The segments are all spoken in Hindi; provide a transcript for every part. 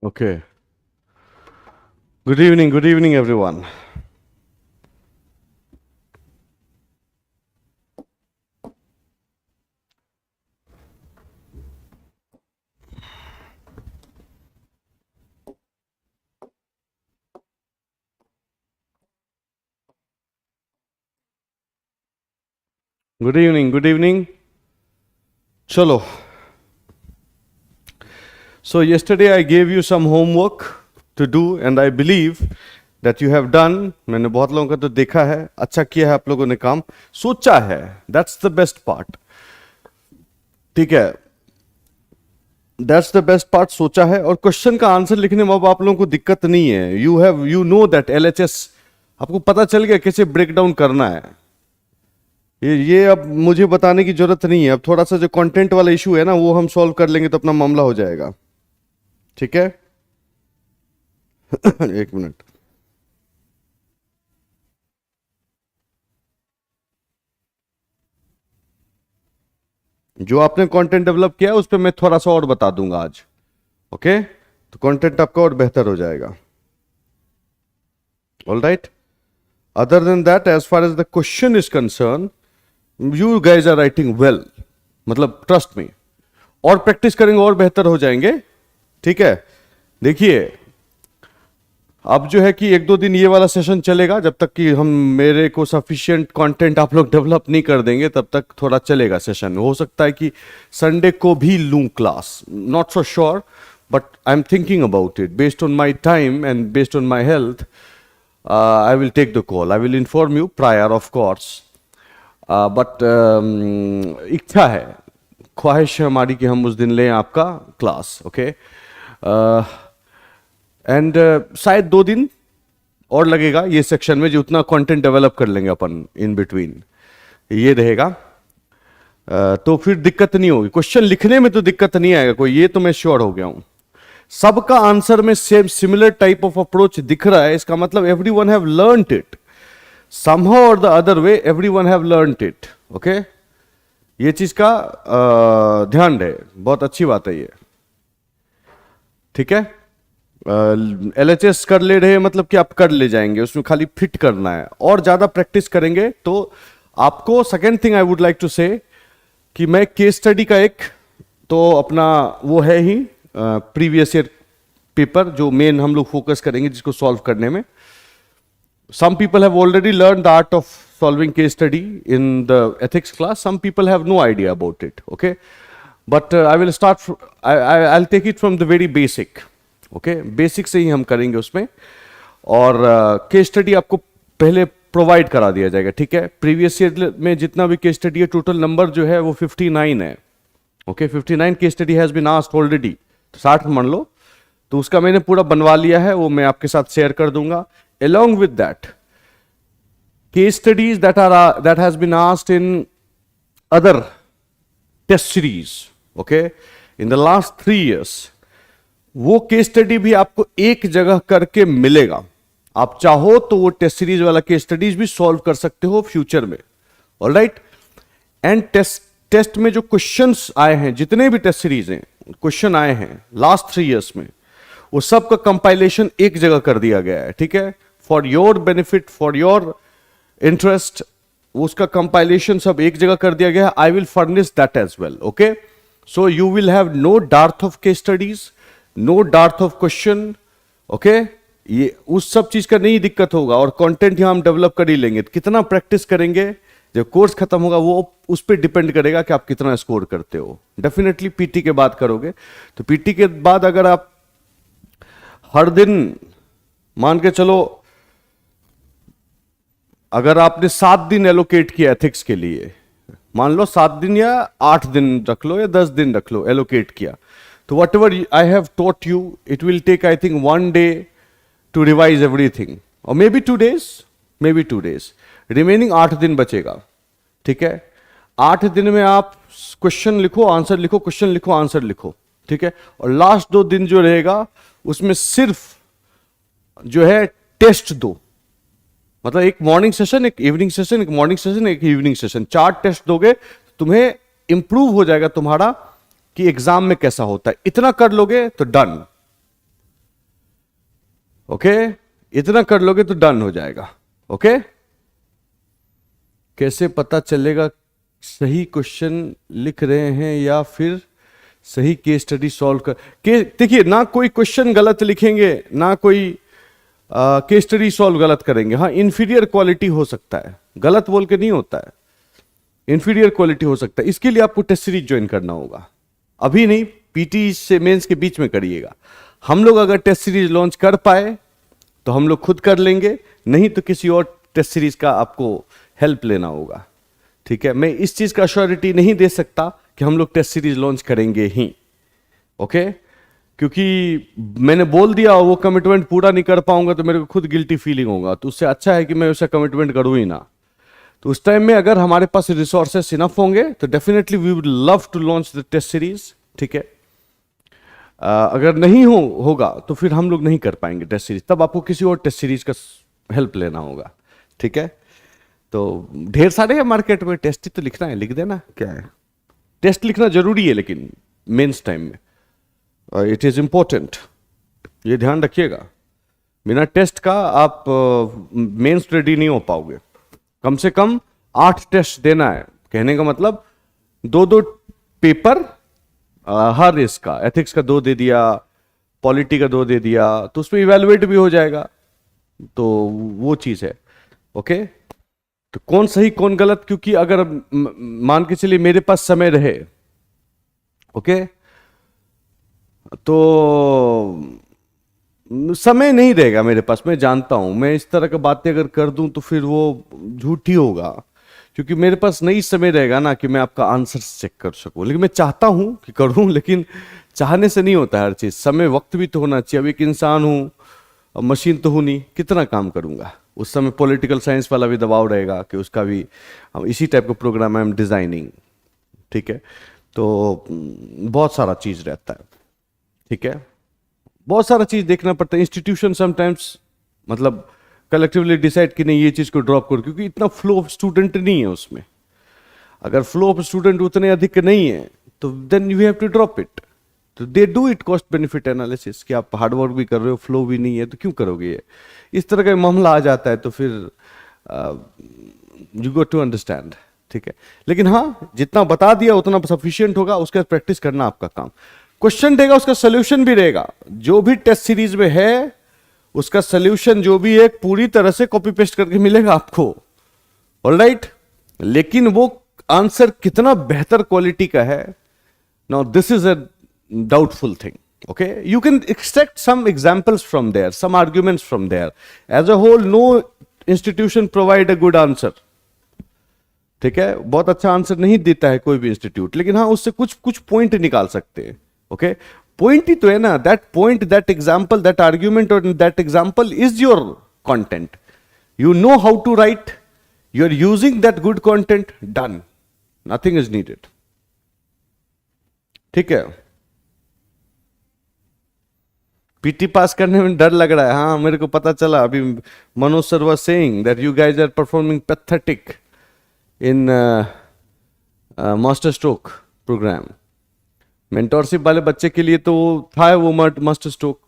Okay. Good evening, everyone. Good evening. Chalo. So yesterday I gave you some homework to do and I believe that you have done. मैंने बहुत लोगों का तो देखा है, अच्छा किया है आप लोगों ने काम, सोचा है. That's the best part. ठीक है. That's the best part, सोचा है. और क्वेश्चन का आंसर लिखने में अब आप लोगों को दिक्कत नहीं है. You know that LHS, आपको पता चल गया कैसे ब्रेक डाउन करना है. ये अब मुझे बताने की जरूरत नहीं है. अब थोड़ा सा जो कंटेंट वाला इशू है ना, वो हम सॉल्व कर लेंगे तो अपना मामला हो जाएगा. ठीक है. एक मिनट. जो आपने कंटेंट डेवलप किया है उस पर मैं थोड़ा सा और बता दूंगा आज. ओके, तो कंटेंट आपका और बेहतर हो जाएगा. All right. Other than that, as far as the question is concerned, you guys are writing well. मतलब ट्रस्ट मी, और प्रैक्टिस करेंगे और बेहतर हो जाएंगे. ठीक है. देखिए, अब जो है कि एक दो दिन ये वाला सेशन चलेगा, जब तक कि हम मेरे को सफिशिएंट कंटेंट आप लोग डेवलप नहीं कर देंगे तब तक थोड़ा चलेगा सेशन. हो सकता है कि संडे को भी लूं class, not so sure, but I am thinking about it. Based on my time and based on my health, I will take the call. I will inform you prior of course. But इच्छा है, ख्वाहिश है हमारी कि हम उस दिन लें आपका क्लास. ओके. एंड शायद 2 दिन और लगेगा ये सेक्शन में, जो उतना कंटेंट डेवलप कर लेंगे अपन इन बिटवीन, ये रहेगा. तो फिर दिक्कत नहीं होगी. क्वेश्चन लिखने में तो दिक्कत नहीं आएगा कोई, ये तो मैं श्योर हो गया हूं. सबका आंसर में same similar type of approach दिख रहा है. इसका मतलब everyone have learned it somehow or the other way. Everyone have learned it. Okay, ये चीज का ध्यान रहे. बहुत अच्छी बात है ये. ठीक है. LHS कर ले रहे मतलब कि आप कर ले जाएंगे, उसमें खाली फिट करना है. और ज्यादा प्रैक्टिस करेंगे तो आपको. Second thing I would like to say कि मैं केस स्टडी का एक तो अपना वो है ही प्रीवियस ईयर पेपर, जो मेन हम लोग फोकस करेंगे जिसको सॉल्व करने में. Some people have already learned the art of solving case study in the ethics class. Some people have no idea about it. Okay, but I will start. I'll take it from the very basic. Okay, basic से ही हम करेंगे उसमें. और केस स्टडी आपको पहले प्रोवाइड करा दिया जाएगा. ठीक है. प्रीवियस ईयर में जितना भी केस स्टडी है, टोटल नंबर जो है वो 59 है. Okay, 59 case study has been asked already. तो 60 मान लो, तो उसका मैंने पूरा बनवा लिया है, वो मैं आपके साथ शेयर कर दूंगा. Along with that, case studies that has been asked in other test series, okay, in the last 3 years, वो केस स्टडी भी आपको एक जगह करके मिलेगा. आप चाहो तो वो टेस्ट सीरीज वाला केस स्टडीज भी सॉल्व कर सकते हो फ्यूचर में. All right. एंड टेस्ट में जो क्वेश्चंस आए हैं, जितने भी टेस्ट सीरीज हैं, क्वेश्चन आए हैं लास्ट 3 years में, वो सब का कंपाइलेशन एक जगह कर दिया गया है. ठीक है. For your benefit, for your interest, उसका कंपाइलेशन सब एक जगह कर दिया गया है. I will furnish that as well. Okay, so you will have no dearth of case studies, no dearth of question. Okay, ये उस सब चीज का नहीं दिक्कत होगा. और कंटेंट यहां हम डेवलप कर ही लेंगे. कितना प्रैक्टिस करेंगे जब कोर्स खत्म होगा, वो उस पर डिपेंड करेगा कि आप कितना स्कोर करते हो. डेफिनेटली पीटी के बाद करोगे, तो पीटी के बाद अगर आप हर दिन, मान के चलो, अगर आपने 7 दिन एलोकेट किया एथिक्स के लिए, मान लो 7 दिन या 8 दिन रख लो या 10 दिन रख लो, एलोकेट किया, तो whatever I have taught you, it will take I think 1 day to revise everything, और मे बी 2 days. रिमेनिंग 8 दिन बचेगा. ठीक है. 8 दिन में आप क्वेश्चन लिखो, आंसर लिखो, क्वेश्चन लिखो, आंसर लिखो. ठीक है. और लास्ट 2 दिन जो रहेगा उसमें सिर्फ जो है टेस्ट दो. मतलब एक मॉर्निंग सेशन, एक इवनिंग सेशन, एक मॉर्निंग सेशन, एक इवनिंग सेशन, 4 टेस्ट दोगे, तुम्हें इंप्रूव हो जाएगा तुम्हारा कि एग्जाम में कैसा होता है. इतना कर लोगे तो डन. ओके, इतना कर लोगे तो डन हो जाएगा। ओके, कैसे पता चलेगा सही क्वेश्चन लिख रहे हैं या फिर सही केस स्टडी सॉल्व कर के? देखिए, ना कोई क्वेश्चन गलत लिखेंगे, ना कोई केस स्टडी सॉल्व गलत करेंगे। हाँ, इंफीरियर क्वालिटी हो सकता है, गलत बोल के नहीं होता है, इंफीरियर क्वालिटी हो सकता है। इसके लिए आपको टेस्ट सीरीज ज्वाइन करना होगा, अभी नहीं, पीटी से मेंस के बीच में करिएगा। हम लोग अगर टेस्ट सीरीज लॉन्च कर पाए तो हम लोग खुद कर लेंगे, नहीं तो किसी और टेस्ट सीरीज का आपको हेल्प लेना होगा। ठीक है, मैं इस चीज का अश्योरिटी नहीं दे सकता कि हम लोग टेस्ट सीरीज लॉन्च करेंगे ही। ओके, क्योंकि मैंने बोल दिया वो कमिटमेंट पूरा नहीं कर पाऊंगा तो मेरे को खुद गिल्टी फीलिंग होगा, तो उससे अच्छा है कि मैं उसका कमिटमेंट करूं ही ना। तो उस टाइम में अगर हमारे पास रिसोर्सेस इनफ होंगे तो definitely we would love to launch the test series. ठीक है, अगर नहीं होगा तो फिर हम लोग नहीं कर पाएंगे टेस्ट सीरीज, तब आपको किसी और टेस्ट सीरीज का हेल्प लेना होगा। ठीक है, तो ढेर सारे हैं मार्केट में, टेस्ट ही तो लिखना है, लिख देना, क्या है। टेस्ट लिखना जरूरी है लेकिन मेंस टाइम में इट इज इंपॉर्टेंट, ये ध्यान रखिएगा। बिना टेस्ट का आप मेंस रेडी नहीं हो पाओगे। कम से कम 8 टेस्ट देना है, कहने का मतलब 2-2 पेपर हर इसका, एथिक्स का 2 दे दिया, पॉलिटी का 2 दे दिया, तो उसमें इवेलुएट भी हो जाएगा, तो वो चीज है। ओके, तो कौन सही कौन गलत, क्योंकि अगर मान के चलिए मेरे पास समय रहे, ओके, तो समय नहीं रहेगा मेरे पास, मैं जानता हूं, मैं इस तरह की बातें अगर कर दूं तो फिर वो झूठी होगा, क्योंकि मेरे पास नहीं समय रहेगा ना कि मैं आपका आंसर चेक कर सकूं। लेकिन मैं चाहता हूं कि करूं, लेकिन चाहने से नहीं होता हर चीज, समय वक्त भी तो होना चाहिए। अब एक इंसान हूं, मशीन तो हूं नहीं, कितना काम करूंगा। उस समय पॉलिटिकल साइंस वाला भी दबाव रहेगा कि उसका भी, हम इसी टाइप का प्रोग्राम है, हम डिजाइनिंग। ठीक है, तो बहुत सारा चीज रहता है। ठीक है, बहुत सारा चीज देखना पड़ता है। इंस्टीट्यूशन समटाइम्स मतलब कलेक्टिवली डिसाइड कि नहीं ये चीज को ड्रॉप करो, क्योंकि इतना फ्लो ऑफ स्टूडेंट नहीं है उसमें। अगर फ्लो ऑफ स्टूडेंट उतने अधिक नहीं है तो then you have to drop it. तो they do it cost benefit analysis, कि आप हार्डवर्क भी कर रहे हो, फ्लो भी नहीं है, तो क्यों करोगे ये। इस तरह का मामला आ जाता है तो फिर यू गो टू अंडरस्टैंड। ठीक है, लेकिन हाँ, जितना बता दिया उतना सफिशियंट होगा, उसके बाद प्रैक्टिस करना आपका काम। क्वेश्चन देगा, उसका सोल्यूशन भी रहेगा, जो भी टेस्ट सीरीज में है उसका सोल्यूशन जो भी है पूरी तरह से कॉपी पेस्ट करके मिलेगा आपको। ऑलराइट, लेकिन वो आंसर कितना बेहतर क्वालिटी का है, now this is a doubtful thing. Okay, you can extract some examples from there, some arguments from there. As a whole, no institution provide a good answer. ठीक है, बहुत अच्छा आंसर नहीं देता है कोई भी इंस्टीट्यूट, लेकिन हाँ उससे कुछ कुछ पॉइंट निकाल सकते हैं। ओके, पॉइंट ही तो है ना, that point, that example, that argument और that example is your content. You know how to write, you are using that good content, done, nothing is needed. ठीक है, पीटी पास करने में डर लग रहा है, हाँ मेरे को पता चला अभी। Manoj sir was saying that you guys are performing pathetic in master stroke programme. Mentorship वाले बच्चे के लिए तो था वो मास्टर स्ट्रोक,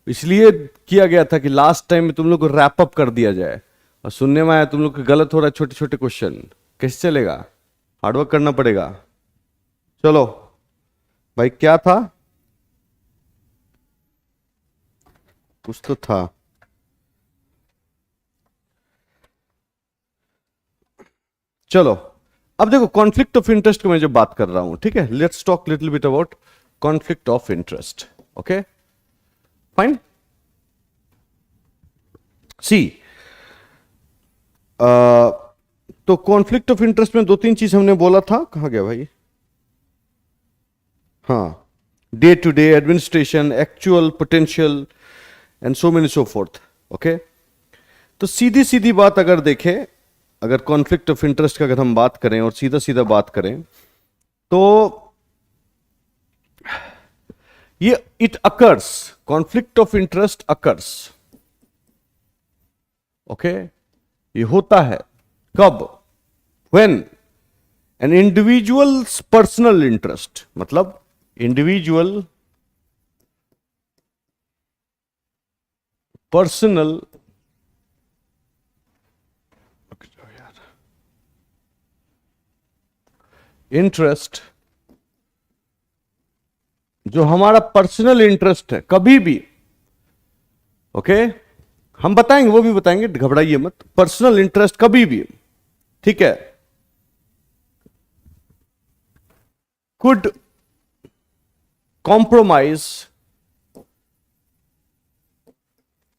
इसलिए किया गया था कि लास्ट टाइम में तुम लोग को रैप अप कर दिया जाए, और सुनने में आया तुम लोग को गलत हो रहा है, छोटे छोटे क्वेश्चन, कैसे चलेगा, हार्डवर्क करना पड़ेगा। चलो भाई, क्या था, कुछ तो था। चलो अब देखो, कॉन्फ्लिक्ट ऑफ इंटरेस्ट की मैं जो बात कर रहा हूं, ठीक है, let's talk little bit about conflict of interest. Okay, fine. See, तो कॉन्फ्लिक्ट ऑफ इंटरेस्ट में 2-3 चीज हमने बोला था, कहा गया भाई, हाँ, day to day administration, actual, potential and so many so forth. Okay, तो सीधी सीधी बात अगर देखें, अगर कॉन्फ्लिक्ट ऑफ इंटरेस्ट का अगर हम बात करें और सीधा सीधा बात करें, तो ये it occurs, conflict of interest occurs. Okay, ये होता है कब, when an individuals personal interest, मतलब इंडिविजुअल पर्सनल इंटरेस्ट, जो हमारा पर्सनल इंटरेस्ट है कभी भी, ओके हम बताएंगे, वो भी बताएंगे, घबराइए मत, पर्सनल इंटरेस्ट कभी भी, ठीक है, could compromise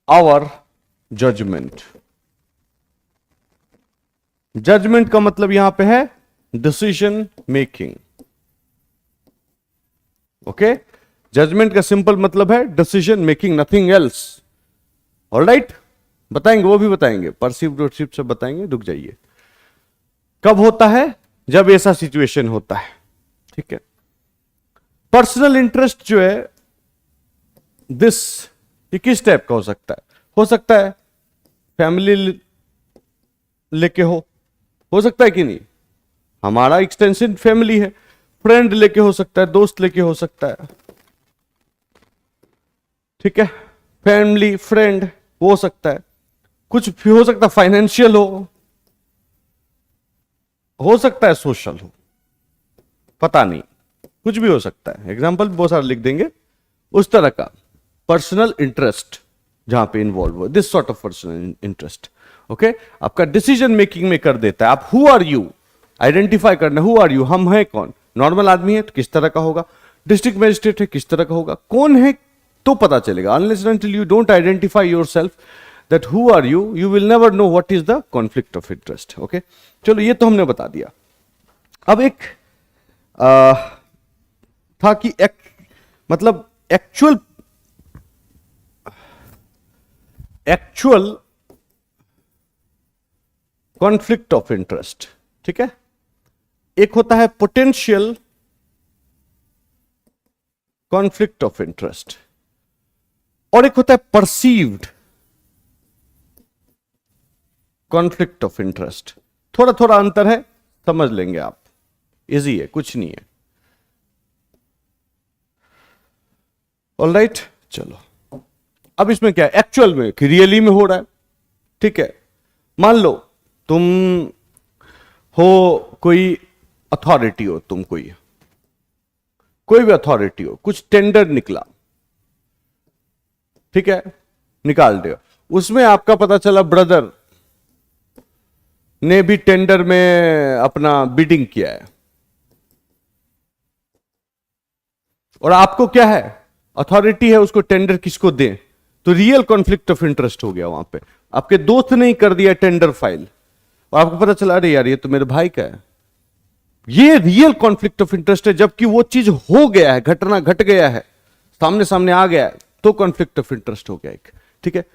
our judgement. Judgement का मतलब यहां पे है डिसीजन मेकिंग, ओके, जजमेंट का सिंपल मतलब है decision making, nothing else. Alright, बताएंगे, वो भी बताएंगे, परसीव्ड और सब बताएंगे, रुक जाइए। कब होता है? जब ऐसा सिचुएशन होता है, ठीक है। पर्सनल इंटरेस्ट जो है दिस, ये किस टाइप का हो सकता है फैमिली लेके हो सकता है कि नहीं, हमारा एक्सटेंसिव फैमिली है, फ्रेंड लेके हो सकता है, दोस्त लेके हो सकता है, ठीक है, फैमिली फ्रेंड हो सकता है, कुछ भी हो सकता है, फाइनेंशियल हो सकता है सोशल हो, पता नहीं, कुछ भी हो सकता है, एग्जाम्पल बहुत सारा लिख देंगे। उस तरह का पर्सनल इंटरेस्ट जहां पे इन्वॉल्व हो, this sort of personal interest, okay, आपका डिसीजन मेकिंग में कर देता है। आप हु आर यू आइडेंटिफाई करना, हु आर यू, हम है कौन, नॉर्मल आदमी है तो किस तरह का होगा, डिस्ट्रिक्ट मजिस्ट्रेट है किस तरह का होगा, कौन है तो पता चलेगा। Unless until you don't identify yourself that who are you, you will never know what is the conflict of interest, okay. चलो ये तो हमने बता दिया। अब एक था कि मतलब एक्चुअल कॉन्फ्लिक्ट ऑफ इंटरेस्ट, ठीक है। एक होता है पोटेंशियल कॉन्फ्लिक्ट ऑफ इंटरेस्ट और एक होता है परसीव्ड कॉन्फ्लिक्ट ऑफ इंटरेस्ट। थोड़ा थोड़ा अंतर है, समझ लेंगे आप, इजी है, कुछ नहीं है। ऑलराइट, चलो अब इसमें क्या है, एक्चुअल में कि रियली में हो रहा है, ठीक है। मान लो तुम हो कोई अथॉरिटी हो, तुम कोई भी अथॉरिटी हो, कुछ टेंडर निकला, ठीक है, निकाल दिया, उसमें आपका पता चला ब्रदर ने भी टेंडर में अपना बिडिंग किया है, और आपको क्या है, अथॉरिटी है, उसको टेंडर किसको दें, तो रियल कॉन्फ्लिक्ट ऑफ इंटरेस्ट हो गया वहां पे। आपके दोस्त ने ही कर दिया टेंडर फाइल और आपको पता चला अरे यार ये तो मेरे भाई का है, ये रियल कॉन्फ्लिक्ट ऑफ इंटरेस्ट है, जबकि वो चीज हो गया है, घटना घट गया है, सामने सामने आ गया है, तो कॉन्फ्लिक्ट ऑफ इंटरेस्ट हो गया एक, ठीक है।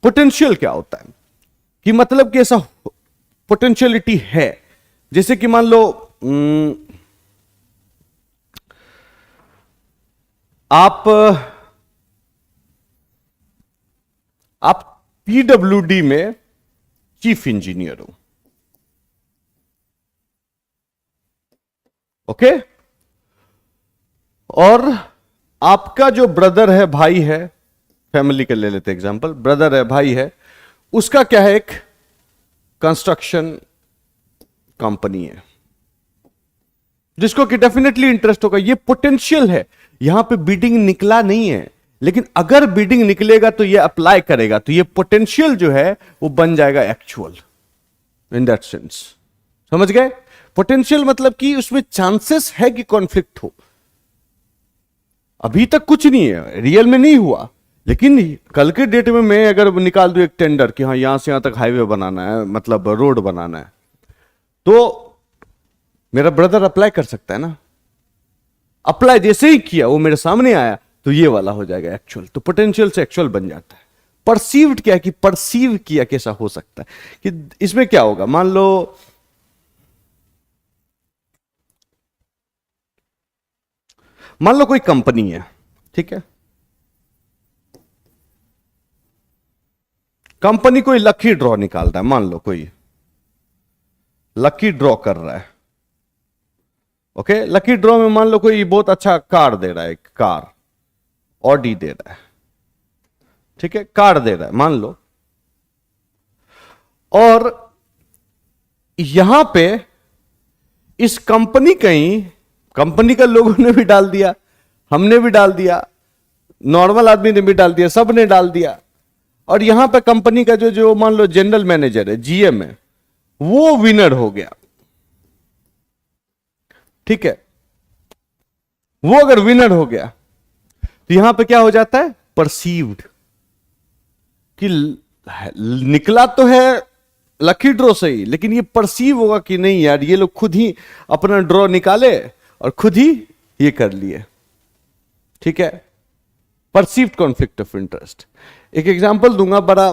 पोटेंशियल क्या होता है कि मतलब कि ऐसा पोटेंशियलिटी है, जैसे कि मान लो आप पीडब्ल्यूडी में चीफ इंजीनियर हो, ओके, और आपका जो ब्रदर है, भाई है, फैमिली के ले लेते एग्जांपल, ब्रदर है, भाई है, उसका क्या है, एक कंस्ट्रक्शन कंपनी है जिसको कि डेफिनेटली इंटरेस्ट होगा, ये पोटेंशियल है, यहां पे बिडिंग निकला नहीं है, लेकिन अगर बिडिंग निकलेगा तो ये अप्लाई करेगा, तो ये पोटेंशियल जो है वो बन जाएगा एक्चुअल इन दैट सेंस, समझ गए। पोटेंशियल मतलब कि उसमें चांसेस है कि कॉन्फ्लिक्ट हो, अभी तक कुछ नहीं है, रियल में नहीं हुआ, लेकिन कल के डेट में मैं अगर निकाल दूं एक टेंडर कि हाँ यहां से यहां तक हाईवे बनाना है, मतलब रोड बनाना है, तो मेरा ब्रदर अप्लाई कर सकता है ना, अप्लाई जैसे ही किया वो मेरे सामने आया तो ये वाला हो जाएगा एक्चुअल, तो पोटेंशियल से एक्चुअल बन जाता है। परसीव्ड क्या है कि परसीव किया कैसा हो सकता है, कि इसमें क्या होगा, मान लो कोई कंपनी है, ठीक है, कंपनी कोई लकी ड्रॉ निकाल रहा है, मान लो कोई लकी ड्रॉ कर रहा है, ओके, लकी ड्रॉ में मान लो कोई बहुत अच्छा कार दे रहा है, एक कार ऑडी दे रहा है, ठीक है, कार्ड दे रहा है मान लो, और यहां पे इस कंपनी का लोगों ने भी डाल दिया, हमने भी डाल दिया, नॉर्मल आदमी ने भी डाल दिया, सब ने डाल दिया, और यहां पे कंपनी का जो जो मान लो जनरल मैनेजर है, जीएम है, वो विनर हो गया। ठीक है, वो अगर विनर हो गया तो यहां पे क्या हो जाता है, परसीव्ड, कि निकला तो है लकी ड्रॉ से ही, लेकिन ये परसीव होगा कि नहीं यार ये लोग खुद ही अपना ड्रॉ निकाले और खुद ही ये कर लिए। ठीक है, परसीव्ड कॉन्फ्लिक्ट ऑफ इंटरेस्ट। एक एग्जांपल दूंगा, बड़ा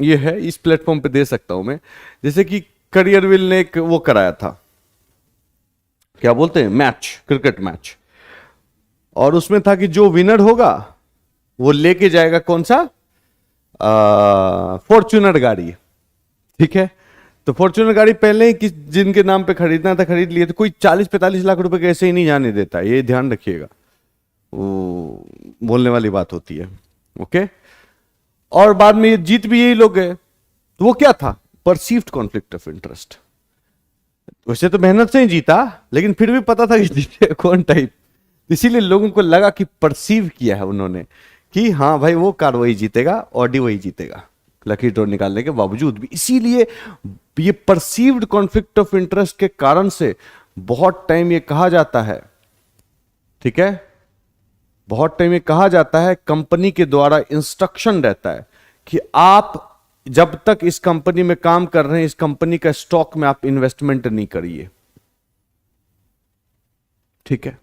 ये है, इस प्लेटफॉर्म पे दे सकता हूं मैं, जैसे कि करियरविल ने एक वो कराया था, क्या बोलते हैं, मैच, क्रिकेट मैच, और उसमें था कि जो विनर होगा वो लेके जाएगा कौन सा, फॉर्च्यूनर गाड़ी। ठीक है, तो फॉर्च्यूनर गाड़ी पहले ही किस जिनके नाम पे खरीदना था खरीद लिए, तो कोई 40-45 लाख रुपए कैसे ही नहीं जाने देता, ये ध्यान रखिएगा, वो बोलने वाली बात होती है। ओके, और बाद में ये जीत भी यही लोग गए, तो वो क्या था, परसीव्ड कॉन्फ्लिक्ट ऑफ इंटरेस्ट। वैसे तो मेहनत से ही जीता, लेकिन फिर भी पता था कि जीते कौन टाइप, इसीलिए लोगों को लगा कि परसीव किया है उन्होंने कि हाँ भाई वो कार वही जीतेगा, ऑडी वही जीतेगा, लकी ड्रॉ निकालने के बावजूद भी। इसीलिए ये परसीव्ड कॉन्फ्लिक्ट ऑफ इंटरेस्ट के कारण से बहुत टाइम ये कहा जाता है, ठीक है, बहुत टाइम ये कहा जाता है, कंपनी के द्वारा इंस्ट्रक्शन रहता है कि आप जब तक इस कंपनी में काम कर रहे हैं, इस कंपनी का स्टॉक में आप इन्वेस्टमेंट नहीं करिए। ठीक है,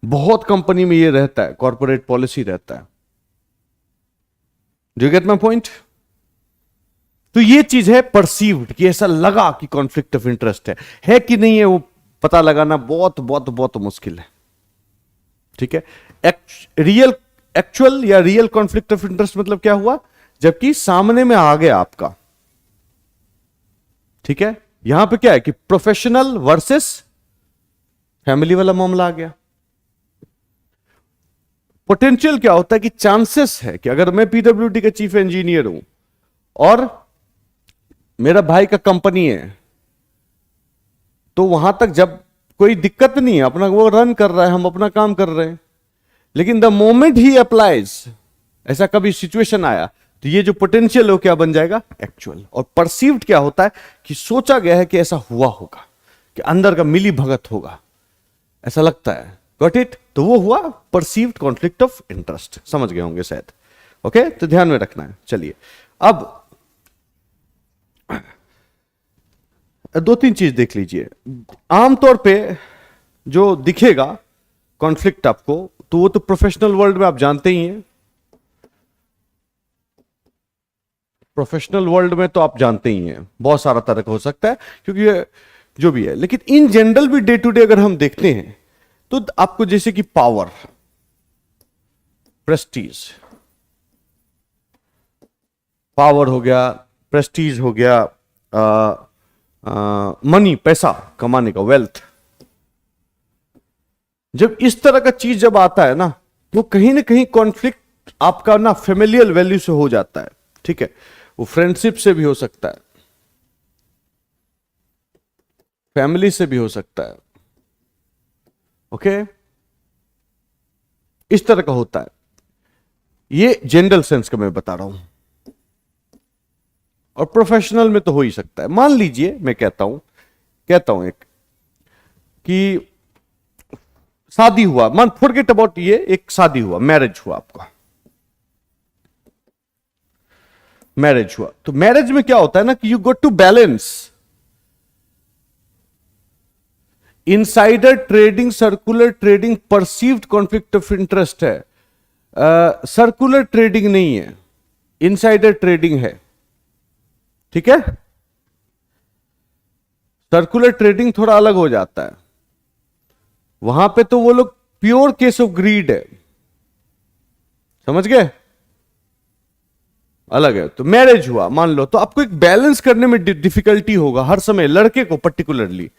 बहुत कंपनी में ये रहता है, कॉर्पोरेट पॉलिसी रहता है। Do you get my point? तो ये चीज है परसीव्ड, कि ऐसा लगा कि कॉन्फ्लिक्ट ऑफ इंटरेस्ट है कि नहीं है, वो पता लगाना बहुत बहुत बहुत मुश्किल है। ठीक है, रियल एक्चुअल या रियल कॉन्फ्लिक्ट ऑफ इंटरेस्ट मतलब क्या हुआ, जबकि सामने में आ गया आपका। ठीक है, यहां पे क्या है कि प्रोफेशनल वर्सेस फैमिली वाला मामला आ गया। पोटेंशियल क्या होता है कि चांसेस है कि अगर मैं पीडब्ल्यूडी का चीफ इंजीनियर हूं और मेरा भाई का कंपनी है, तो वहां तक जब कोई दिक्कत नहीं है, अपना वो रन कर रहा है, हम अपना काम कर रहे हैं, लेकिन द मोमेंट ही अप्लाइज, ऐसा कभी सिचुएशन आया, तो ये जो पोटेंशियल हो क्या बन जाएगा, एक्चुअल। और परसीव्ड क्या होता है कि सोचा गया है कि ऐसा हुआ होगा, कि अंदर का मिली भगत होगा, ऐसा लगता है, गॉट इट, तो वो हुआ परसीव्ड कॉन्फ्लिक्ट ऑफ इंटरेस्ट। समझ गए होंगे शायद। ओके, तो ध्यान में रखना है। चलिए, अब दो तीन चीज देख लीजिए। आमतौर पे जो दिखेगा कॉन्फ्लिक्ट आपको, तो वो तो प्रोफेशनल वर्ल्ड में आप जानते ही हैं, प्रोफेशनल वर्ल्ड में तो आप जानते ही हैं, बहुत सारा तरह का हो सकता है, क्योंकि ये जो भी है, लेकिन इन जनरल भी डे टू डे अगर हम देखते हैं तो आपको जैसे कि पावर, प्रेस्टीज, पावर हो गया, प्रेस्टीज हो गया, मनी, पैसा कमाने का, वेल्थ, जब इस तरह का चीज जब आता है ना, तो कहीं ना कहीं कॉन्फ्लिक्ट आपका ना फेमिलियल वैल्यू से हो जाता है। ठीक है, वो फ्रेंडशिप से भी हो सकता है, फैमिली से भी हो सकता है। ओके, इस तरह का होता है, ये जनरल सेंस का मैं बता रहा हूं, और प्रोफेशनल में तो हो ही सकता है। मान लीजिए मैं कहता हूं एक कि शादी हुआ, मान फॉरगेट अबाउट, ये एक शादी हुआ, मैरिज हुआ, आपका मैरिज हुआ, तो मैरिज में क्या होता है ना कि you got to balance insider trading, circular trading, perceived conflict of interest है, सर्कुलर ट्रेडिंग नहीं है, इनसाइडर ट्रेडिंग है। ठीक है, सर्कुलर ट्रेडिंग थोड़ा अलग हो जाता है, वहां पे तो वो लोग प्योर केस ऑफ ग्रीड है, समझ गए, अलग है। तो मैरिज हुआ मान लो, तो आपको एक बैलेंस करने में डिफिकल्टी होगा हर समय, लड़के को पर्टिकुलरली,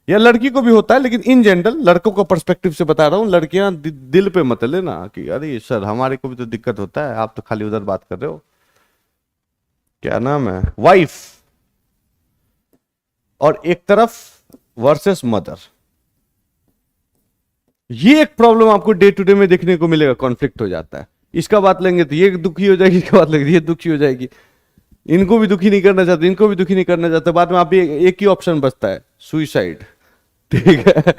या लड़की को भी होता है, लेकिन इन जनरल लड़कों का पर्सपेक्टिव से बता रहा हूं, लड़कियां दिल पे मत लेना कि अरे सर हमारे को भी तो दिक्कत होता है, आप तो खाली उधर बात कर रहे हो। क्या नाम है, वाइफ और एक तरफ वर्सेस मदर, ये एक प्रॉब्लम आपको डे टू डे में देखने को मिलेगा, कॉन्फ्लिक्ट हो जाता है। इसका बात लेंगे तो ये दुखी हो जाएगी, इसका बात लेंगे ये दुखी हो जाएगी, इनको भी दुखी नहीं करना चाहते, इनको भी दुखी नहीं करना चाहते, बाद में आप एक ही ऑप्शन बचता है, सुइसाइड। ठीक है,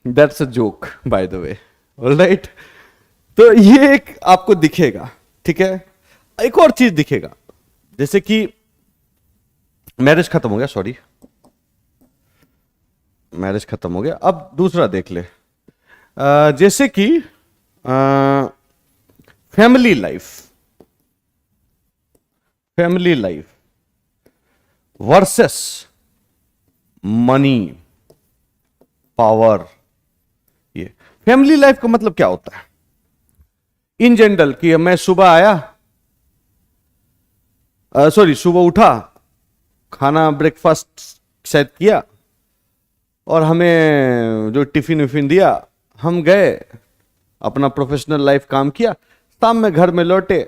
that's a joke by the way, alright. तो ये एक आपको दिखेगा, ठीक है। एक और चीज दिखेगा, जैसे कि मैरिज खत्म हो गया, सॉरी मैरिज खत्म हो गया, अब दूसरा देख ले। जैसे कि family life versus money power. ये फैमिली लाइफ का मतलब क्या होता है इन जनरल, कि मैं सुबह आया, सुबह उठा, खाना ब्रेकफास्ट सेट किया और हमें जो टिफिन विफिन दिया, हम गए अपना प्रोफेशनल लाइफ काम किया, शाम में घर में लौटे,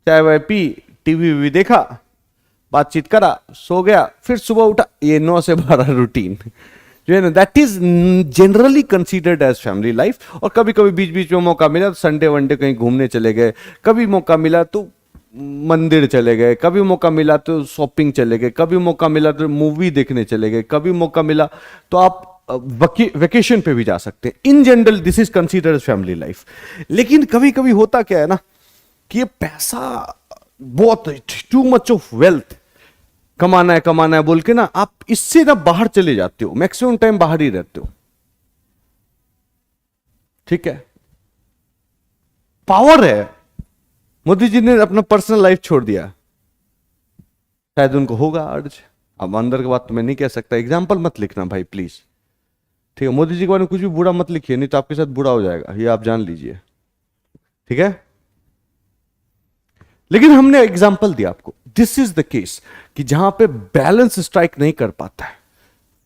चाय वाय पी, टीवी वी देखा, बातचीत करा, सो गया, फिर सुबह उठा। ये 9 से 12 रूटीन जो है ना, that is generally considered as family life. और कभी कभी बीच बीच में मौका मिला तो संडे वनडे कहीं घूमने चले गए, कभी मौका मिला तो मंदिर चले गए, कभी मौका मिला तो शॉपिंग चले गए, कभी मौका मिला तो मूवी देखने चले गए, कभी मौका मिला तो आप वेकेशन पे भी जा सकते हैं। In general this is considered as family life. लेकिन कभी कभी होता क्या है ना, कि ये पैसा बहुत, टू मच ऑफ वेल्थ, कमाना है बोल के ना, आप इससे ना बाहर चले जाते हो, मैक्सिमम टाइम बाहर ही रहते हो, ठीक है। पावर है, मोदी जी ने अपना पर्सनल लाइफ छोड़ दिया, शायद उनको होगा अर्ज, अब अंदर की बात तो मैं नहीं कह सकता, एग्जाम्पल मत लिखना भाई प्लीज, ठीक है। मोदी जी के बारे में कुछ भी बुरा मत लिखिए, नहीं तो आपके साथ बुरा हो जाएगा, ये आप जान लीजिए, ठीक है। लेकिन हमने एग्जाम्पल दिया आपको, दिस इज द केस कि जहां पे बैलेंस स्ट्राइक नहीं कर पाता है।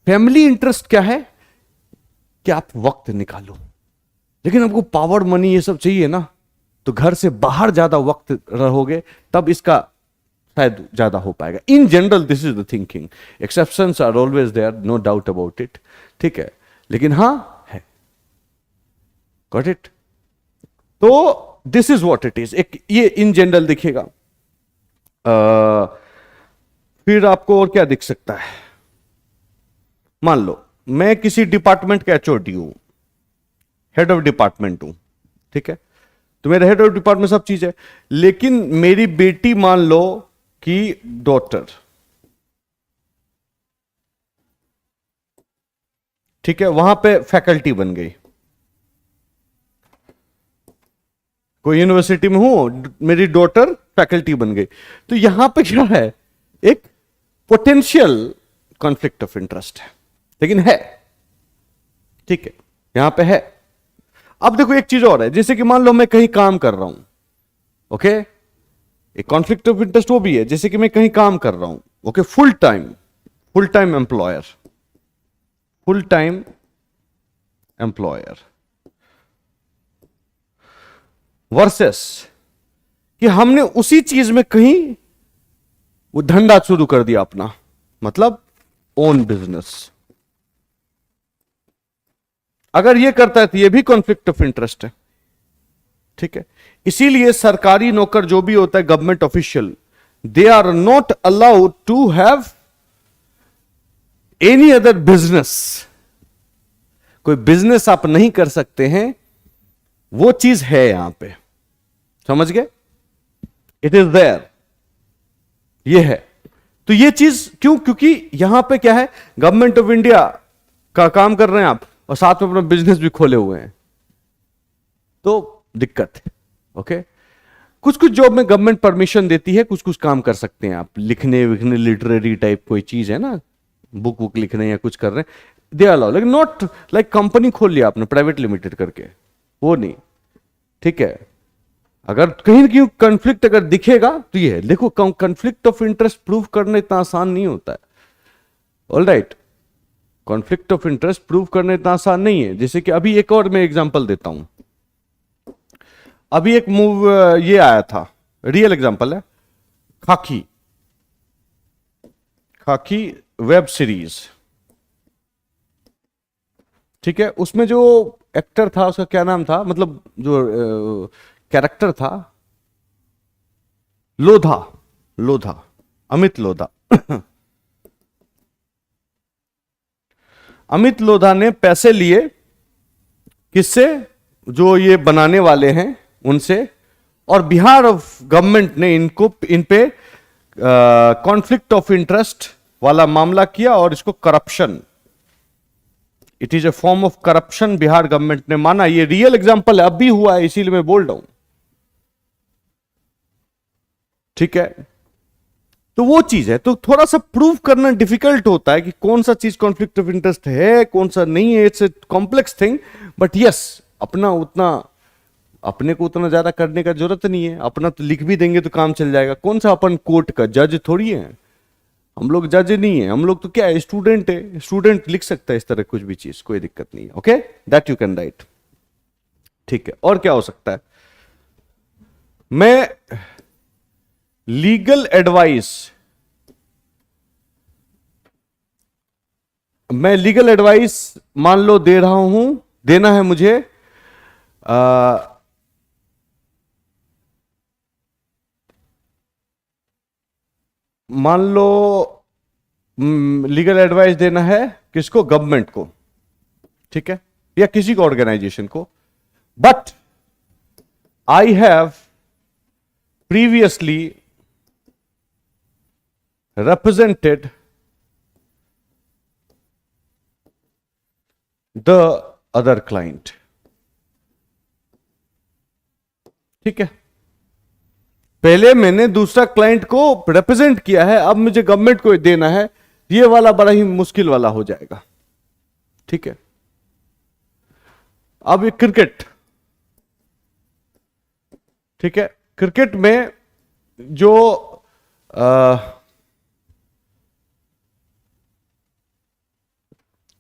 फैमिली इंटरेस्ट क्या है कि आप वक्त निकालो, लेकिन आपको पावर मनी ये सब चाहिए ना, तो घर से बाहर ज्यादा वक्त रहोगे, तब इसका शायद ज्यादा हो पाएगा। In general this is the thinking, exceptions are always there, no doubt about it, ठीक है, लेकिन हां है, गॉट इट। तो this is what it is, एक ये इन जनरल दिखेगा। फिर आपको और क्या दिख सकता है, मान लो मैं किसी डिपार्टमेंट का एचओडी हूं, हेड ऑफ डिपार्टमेंट हूं, ठीक है, तो मेरा हेड ऑफ डिपार्टमेंट सब चीज है, लेकिन मेरी बेटी मान लो कि डॉटर, ठीक है, वहां पे फैकल्टी बन गई, कोई यूनिवर्सिटी में हूं, मेरी डॉटर फैकल्टी बन गई, तो यहां पे क्या है, एक पोटेंशियल कॉन्फ्लिक्ट ऑफ इंटरेस्ट है, लेकिन है, ठीक है, यहां पे है। अब देखो एक चीज और है, जैसे कि मान लो मैं कहीं काम कर रहा हूं, ओके, एक कॉन्फ्लिक्ट ऑफ इंटरेस्ट वो भी है, जैसे कि मैं कहीं काम कर रहा हूं, okay, full time employer versus कि हमने उसी चीज में कहीं वो धंधा शुरू कर दिया अपना, मतलब ओन बिजनेस। अगर ये करता है तो ये भी कॉन्फ्लिक्ट ऑफ इंटरेस्ट है, ठीक है। इसीलिए सरकारी नौकर जो भी होता है, government official, they are not allowed to have any other business. कोई बिजनेस आप नहीं कर सकते हैं, वो चीज है यहां पे, समझ गए, इट इज देयर, ये है। तो ये चीज क्यों, क्योंकि यहां पे क्या है, गवर्नमेंट ऑफ इंडिया का काम कर रहे हैं आप और साथ में अपना बिजनेस भी खोले हुए हैं, तो दिक्कत है, ओके। कुछ कुछ जॉब में गवर्नमेंट परमिशन देती है, कुछ कुछ काम कर सकते हैं आप, लिखने विखने, लिटरेरी टाइप कोई चीज है ना, बुक लिख रहे हैं या कुछ कर रहे हैं, दे अलाउ, लेकिन नॉट लाइक कंपनी खोल लिया आपने प्राइवेट लिमिटेड करके, वो नहीं, ठीक है। अगर कहीं ना कहीं कंफ्लिक्ट अगर दिखेगा तो ये है, देखो कंफ्लिक्ट ऑफ इंटरेस्ट प्रूव करना इतना आसान नहीं होता है, all right. Conflict of interest prove करना इतना आसान नहीं है। जैसे कि अभी एक और मैं एग्जांपल देता हूं। अभी एक ये आया था, रियल एग्जांपल है, खाकी, खाकी वेब सीरीज, ठीक है। उसमें जो एक्टर था उसका क्या नाम था, मतलब जो कैरेक्टर था, लोधा, लोधा, अमित लोधा। अमित लोधा ने पैसे लिए किससे, जो ये बनाने वाले हैं उनसे, और बिहार ऑफ गवर्नमेंट ने इन पे कॉन्फ्लिक्ट ऑफ इंटरेस्ट वाला मामला किया और इसको corruption, it is a form of corruption Bihar government ने माना। ये रियल एग्जांपल है, अभी हुआ है, इसीलिए मैं बोल रहा हूं, ठीक है। तो वो चीज है, तो थोड़ा सा प्रूव करना डिफिकल्ट होता है कि कौन सा चीज कॉन्फ्लिक्ट ऑफ इंटरेस्ट है, कौन सा नहीं है। It's a complex thing, but yes, अपने को उतना ज्यादा करने का जरूरत नहीं है। अपना तो लिख भी देंगे तो काम चल जाएगा। कौन सा अपन कोर्ट का जज थोड़ी है, हम लोग जज नहीं है, हम लोग तो क्या है, स्टूडेंट है। स्टूडेंट लिख सकता है इस तरह कुछ भी चीज, कोई दिक्कत नहीं है। Okay, that you can write, ठीक है। और क्या हो सकता है, मैं लीगल एडवाइस, मान लो दे रहा हूं, देना है मुझे, मान लो लीगल एडवाइस देना है किसको, गवर्नमेंट को, ठीक है, या किसी को ऑर्गेनाइजेशन को। But I have previously represented the other client, ठीक है। पहले मैंने दूसरा क्लाइंट को रिप्रेजेंट किया है, अब मुझे गवर्नमेंट को देना है, ये वाला बड़ा ही मुश्किल वाला हो जाएगा, ठीक है। अब ये क्रिकेट, ठीक है, क्रिकेट में जो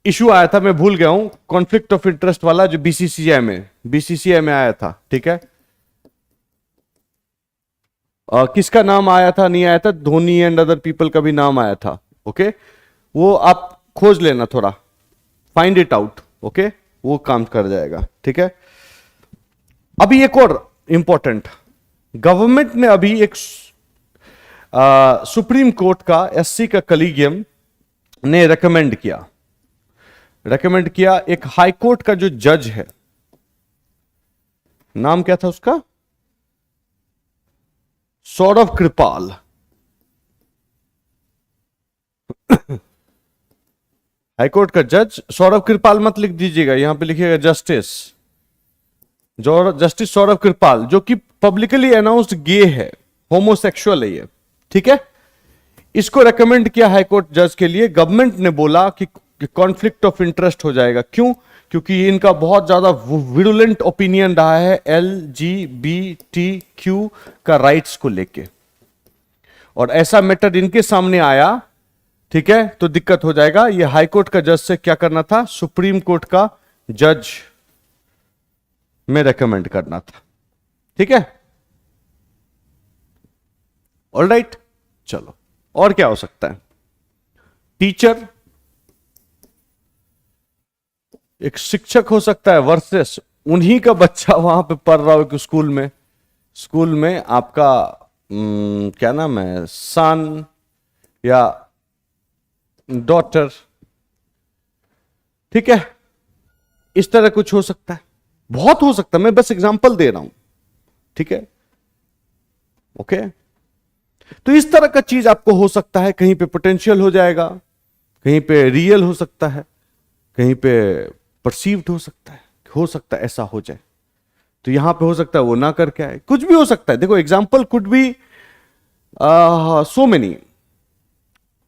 इशू आया था, मैं भूल गया हूं, कॉन्फ्लिक्ट ऑफ इंटरेस्ट वाला, जो बीसीसीआई में आया था, ठीक है। किसका नाम आया था, नहीं आया था, धोनी एंड अदर पीपल का भी नाम आया था, ओके। वो आप खोज लेना थोड़ा, फाइंड इट आउट, ओके, वो काम कर जाएगा, ठीक है। अभी एक और इंपॉर्टेंट, गवर्नमेंट ने अभी एक सुप्रीम कोर्ट का एससी का कलीगियम ने रेकमेंड किया एक हाई कोर्ट का जो जज है, नाम क्या था उसका, सौरभ कृपाल। हाईकोर्ट का जज सौरभ कृपाल मत लिख दीजिएगा, यहां पे लिखिएगा जस्टिस सौरभ कृपाल, जो कि पब्लिकली अनाउंस्ड गे है, होमोसेक्सुअल है ये, ठीक है। इसको रेकमेंड किया हाईकोर्ट जज के लिए। गवर्नमेंट ने बोला कि कॉन्फ्लिक्ट ऑफ इंटरेस्ट हो जाएगा। क्यों? क्योंकि इनका बहुत ज्यादा विरुलेंट ओपिनियन रहा है LGBTQ का राइट्स को लेके, और ऐसा मैटर इनके सामने आया, ठीक है, तो दिक्कत हो जाएगा। ये हाई कोर्ट का जज से क्या करना था, सुप्रीम कोर्ट का जज में रेकमेंड करना था, ठीक है। ऑलराइट, चलो और क्या हो सकता है। टीचर, एक शिक्षक हो सकता है वर्सेस उन्हीं का बच्चा वहां पे पढ़ रहा हो कि स्कूल में आपका क्या नाम है, सन या डॉटर, ठीक है, इस तरह कुछ हो सकता है, बहुत हो सकता है, मैं बस एग्जांपल दे रहा हूं, ठीक है, ओके। तो इस तरह का चीज आपको हो सकता है, कहीं पे पोटेंशियल हो जाएगा, कहीं पे रियल हो सकता है, कहीं पे परसीव्ड हो सकता है ऐसा हो जाए। तो यहां पे हो सकता है वो ना करके आए, कुछ भी हो सकता है। देखो example could be so many,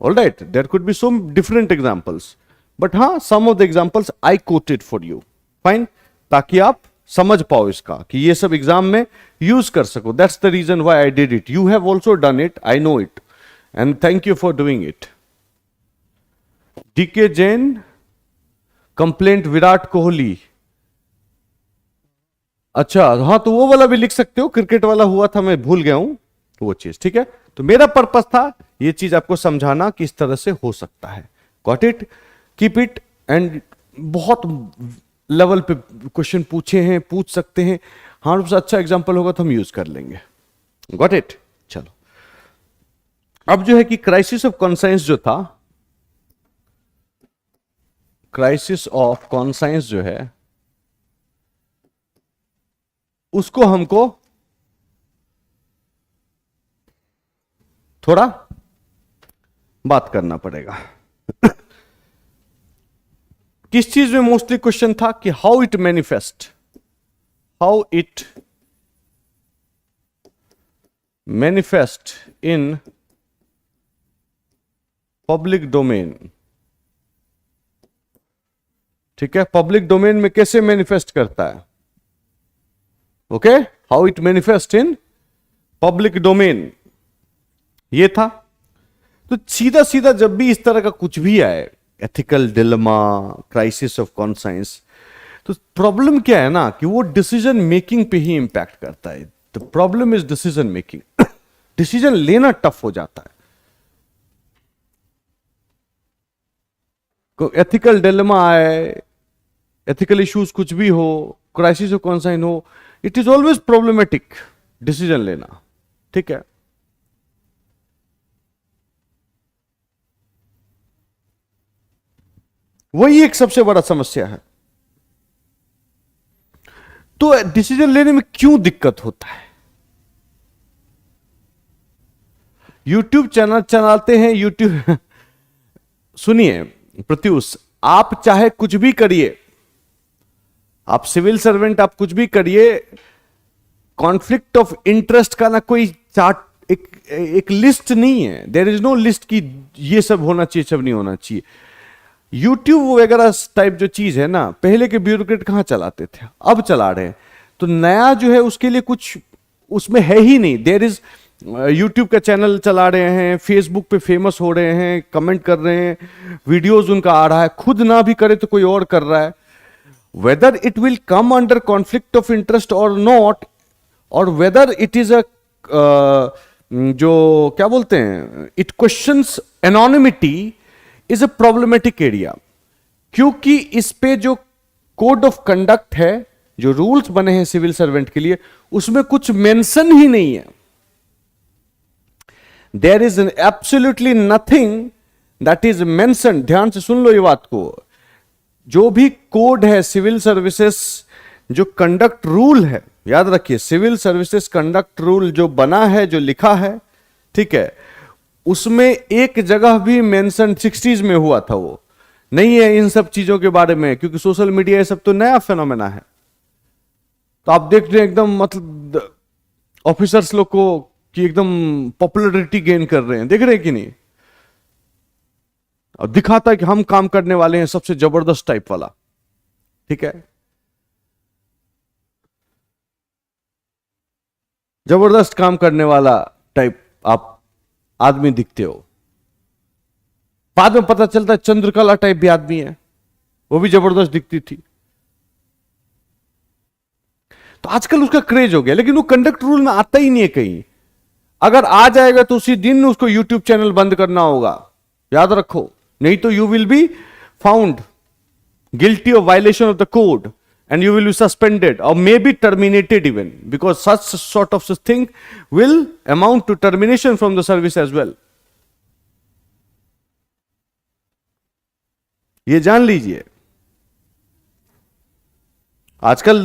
alright, there could be so different examples, but हाँ, some of the examples I quoted for you, fine, ताकि आप समझ पाओ इसका कि ये सब एग्जाम में यूज कर सको। That's the reason why I did it, you have also done it, I know it, and thank you for doing it. DK Jain, complaint Virat Kohli, अच्छा हाँ, तो वो वाला भी लिख सकते हो, क्रिकेट वाला हुआ था, मैं भूल गया हूं वो चीज, ठीक है। तो मेरा पर्पस था ये चीज आपको समझाना कि इस तरह से हो सकता है। Got it, keep it, and बहुत लेवल पे क्वेश्चन पूछे हैं, पूछ सकते हैं, हाँ उससे अच्छा एग्जांपल होगा तो हम यूज कर लेंगे। गॉट इट, चलो अब जो है कि क्राइसिस ऑफ कॉन्साइंस जो था, क्राइसिस ऑफ कॉन्साइंस जो है उसको हमको थोड़ा बात करना पड़ेगा। किस चीज में मोस्टली क्वेश्चन था कि how it manifest in public domain, ठीक है, पब्लिक डोमेन में कैसे मैनिफेस्ट करता है, okay, how it manifest in public domain, ये था। तो सीधा सीधा जब भी इस तरह का कुछ भी आए, ethical dilemma, crisis of conscience, तो प्रॉब्लम क्या है ना कि वो डिसीजन मेकिंग पे ही इंपैक्ट करता है। The problem is decision making. Decision लेना टफ हो जाता है। एथिकल डिलेमा आए, एथिकल इश्यूज कुछ भी हो, क्राइसिस ऑफ कॉन्साइंस हो, it is always problematic decision लेना, ठीक है। वही एक सबसे बड़ा समस्या है। तो डिसीजन लेने में क्यों दिक्कत होता है? यूट्यूब चैनल चलाते हैं, यूट्यूब सुनिए प्रत्युष, आप चाहे कुछ भी करिए, आप सिविल सर्वेंट, आप कुछ भी करिए, कॉन्फ्लिक्ट ऑफ इंटरेस्ट का ना कोई चार्ट, एक लिस्ट नहीं है। देयर इज नो लिस्ट की ये सब होना चाहिए, सब नहीं होना चाहिए। यूट्यूब वगैरह टाइप जो चीज है ना, पहले के ब्यूरोक्रेट कहां चलाते थे, अब चला रहे हैं। तो नया जो है उसके लिए कुछ उसमें है ही नहीं। देयर इज यूट्यूब का चैनल चला रहे हैं, फेसबुक पे फेमस हो रहे हैं, कमेंट कर रहे हैं, वीडियोस उनका आ रहा है, खुद ना भी करे तो कोई और कर रहा है। Whether it will come under conflict of interest और नॉट, और वेदर इट इज अ जो क्या बोलते हैं, it questions anonymity, is a problematic area. क्योंकि इस पे जो कोड ऑफ कंडक्ट है, जो रूल्स बने हैं सिविल सर्वेंट के लिए, उसमें कुछ मेंशन ही नहीं है। There is absolutely nothing that is mention. ध्यान से सुन लो ये बात को, जो भी कोड है सिविल सर्विसेज, जो कंडक्ट रूल है, याद रखिए सिविल सर्विसेज कंडक्ट रूल जो बना है, जो लिखा है, ठीक है, उसमें एक जगह भी मेंशन 60s में हुआ था वो नहीं है इन सब चीजों के बारे में, क्योंकि सोशल मीडिया ये सब तो नया फिनोमेना है। तो आप देख रहे हैं एकदम, मतलब ऑफिसर्स लोग को कि एकदम पॉपुलैरिटी गेन कर रहे हैं, देख रहे हैं कि नहीं? और दिखाता है कि हम काम करने वाले हैं सबसे जबरदस्त टाइप वाला, ठीक है, जबरदस्त काम करने वाला टाइप आप आदमी दिखते हो। बाद में पता चलता है चंद्रकला टाइप भी आदमी है, वो भी जबरदस्त दिखती थी। तो आजकल उसका क्रेज हो गया, लेकिन वो कंडक्ट रूल में आता ही नहीं है कहीं। अगर आ जाएगा तो उसी दिन उसको यूट्यूब चैनल बंद करना होगा, याद रखो, नहीं तो you will be found guilty of violation of the code and you will be suspended or maybe terminated even, because such sort of thing will amount to termination from the service as well. ये जान लीजिए आजकल,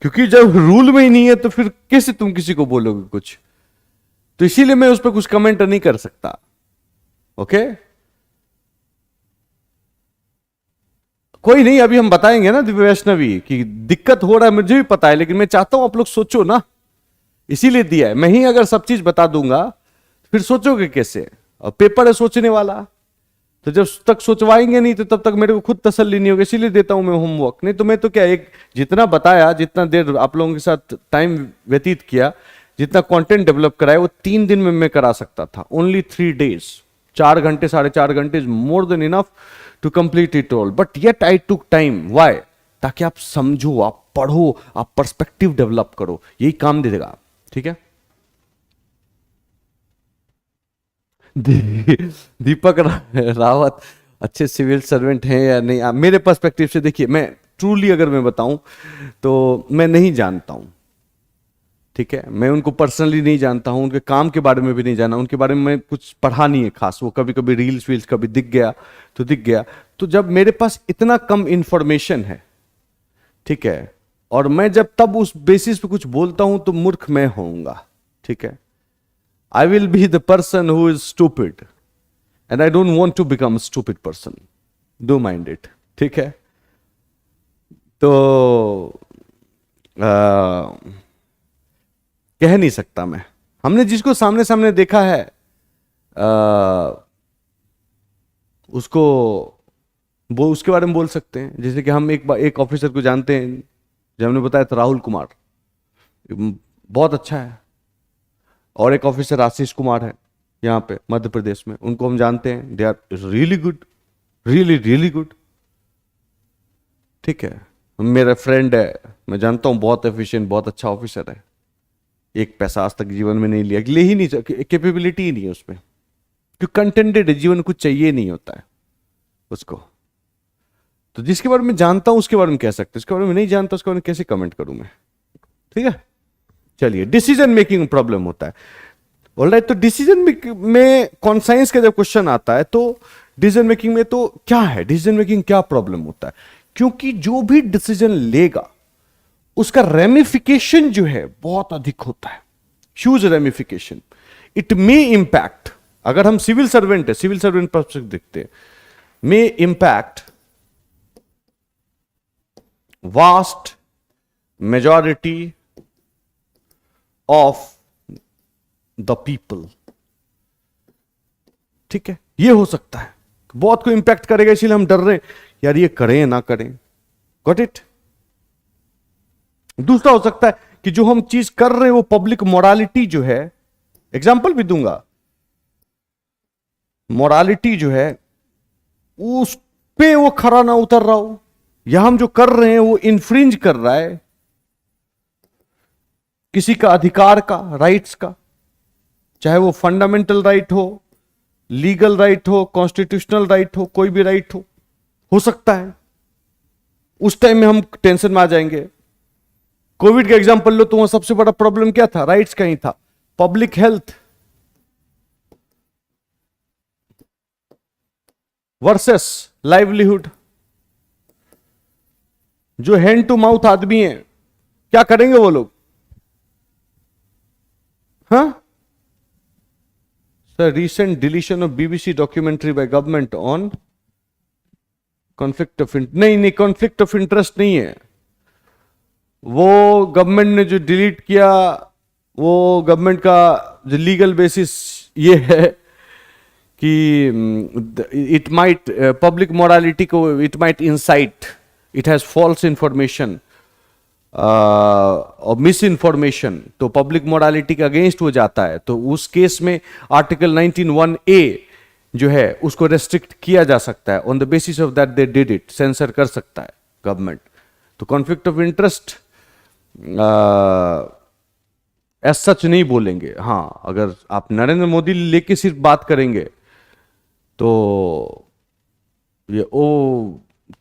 क्योंकि जब रूल में ही नहीं है तो फिर कैसे तुम किसी को बोलोगे कुछ, तो इसीलिए मैं उस पर कुछ कमेंट नहीं कर सकता। ओके, कोई नहीं, अभी हम बताएंगे ना दिव्य वैष्णवी की दिक्कत हो रहा है, मुझे भी पता है, लेकिन मैं चाहता हूं आप लोग सोचो ना, इसीलिए दिया है। मैं ही अगर सब चीज बता दूंगा फिर सोचोगे कैसे, और पेपर है सोचने वाला, तो जब तक सोचवाएंगे नहीं तो तब तक मेरे को खुद तसल्ली नहीं होगी, इसीलिए देता हूं मैं होमवर्क। नहीं तो मैं तो क्या, एक जितना बताया, जितना देर आप लोगों के साथ टाइम व्यतीत किया, जितना कंटेंट डेवलप कराया, वो 3 दिन में मैं करा सकता था, ओनली 3 days, 4 घंटे 4.5 घंटे is more than enough to complete it all, but yet I took time. Why? ताकि आप समझो, आप पढ़ो, आप पर्सपेक्टिव डेवलप करो, यही काम दे देगा। ठीक है। दीपक रावत अच्छे सिविल सर्वेंट हैं या नहीं? मेरे पर्सपेक्टिव से देखिए, मैं ट्रूली अगर मैं बताऊं तो मैं नहीं जानता हूं। ठीक है, मैं उनको पर्सनली नहीं जानता हूं, उनके काम के बारे में भी नहीं जाना, उनके बारे में मैं कुछ पढ़ा नहीं है खास। वो कभी कभी रील्स वील्स कभी दिख गया तो दिख गया। तो जब मेरे पास इतना कम इंफॉर्मेशन है, ठीक है, और मैं जब तब उस बेसिस पे कुछ बोलता हूं तो मूर्ख मैं होऊंगा। ठीक है, I will be the person who is stupid and I don't want to become a stupid person. Do mind it. ठीक है। तो कह नहीं सकता मैं। हमने जिसको सामने सामने देखा है उसको वो उसके बारे में बोल सकते हैं। जैसे कि हम एक ऑफिसर को जानते हैं, जो हमने बताया था, राहुल कुमार, बहुत अच्छा है। और एक ऑफिसर आशीष कुमार है यहाँ पे मध्य प्रदेश में, उनको हम जानते हैं, they are really good, really really good. ठीक है, मेरा फ्रेंड है, मैं जानता हूं, बहुत एफिशिएंट, बहुत अच्छा ऑफिसर है। एक पैसा आज तक जीवन में नहीं लिया, ले ही नहीं, कैपेबिलिटी ही नहीं है उसमें, क्योंकि कंटेंटेड है, जीवन में कुछ चाहिए नहीं होता है उसको। तो जिसके बारे में जानता हूं उसके बारे में कह सकते, उसके बारे में नहीं जानता उसके बारे में कैसे कमेंट करूं मैं। ठीक है, चलिए, डिसीजन मेकिंग प्रॉब्लम होता है। ऑलराइट, तो डिसीजन में कॉन्साइंस का जब क्वेश्चन आता है तो डिसीजन मेकिंग में तो क्या है, डिसीजन मेकिंग क्या प्रॉब्लम होता है? क्योंकि जो भी डिसीजन लेगा उसका रेमिफिकेशन जो है बहुत अधिक होता है, huge ramification. It may impact, अगर हम सिविल सर्वेंट है, सिविल सर्वेंट पर्सपेक्टिव देखते हैं, may impact vast majority of the people. ठीक है, यह हो सकता है, बहुत को इंपैक्ट करेगा, इसलिए हम डर रहे हैं यार ये करें या ना करें। Got it? दूसरा हो सकता है कि जो हम चीज कर रहे हैं वो पब्लिक मोरालिटी जो है, एग्जांपल भी दूंगा, मोरालिटी जो है उस पे वो खरा ना उतर रहा हो, या हम जो कर रहे हैं वो इन्फ्रिंज कर रहा है किसी का अधिकार का, राइट्स का, चाहे वो फंडामेंटल राइट हो, लीगल राइट हो, कॉन्स्टिट्यूशनल राइट हो, कोई भी राइट हो सकता है। उस टाइम में हम टेंशन में आ जाएंगे। कोविड का एग्जांपल लो तो वहां सबसे बड़ा प्रॉब्लम क्या था? राइट्स का ही था, पब्लिक हेल्थ वर्सेस लाइवलीहुड। जो हैंड टू माउथ आदमी है, क्या करेंगे वो लोग? हाँ, sir, recent deletion of BBC documentary by government on conflict of नहीं, कॉन्फ्लिक्ट ऑफ इंटरेस्ट नहीं है वो। गवर्नमेंट ने जो डिलीट किया वो गवर्नमेंट का जो लीगल बेसिस ये है कि इट माइट पब्लिक मोरालिटी को it might incite, it has false information और मिस इंफॉर्मेशन, तो पब्लिक मोरालिटी के अगेंस्ट हो जाता है। तो उस केस में आर्टिकल 19(1)(a जो है उसको रेस्ट्रिक्ट किया जा सकता है। On the basis of that they did it, censor कर सकता है गवर्नमेंट। तो conflict of interest as such नहीं बोलेंगे। हाँ, अगर आप नरेंद्र मोदी लेके सिर्फ बात करेंगे तो ये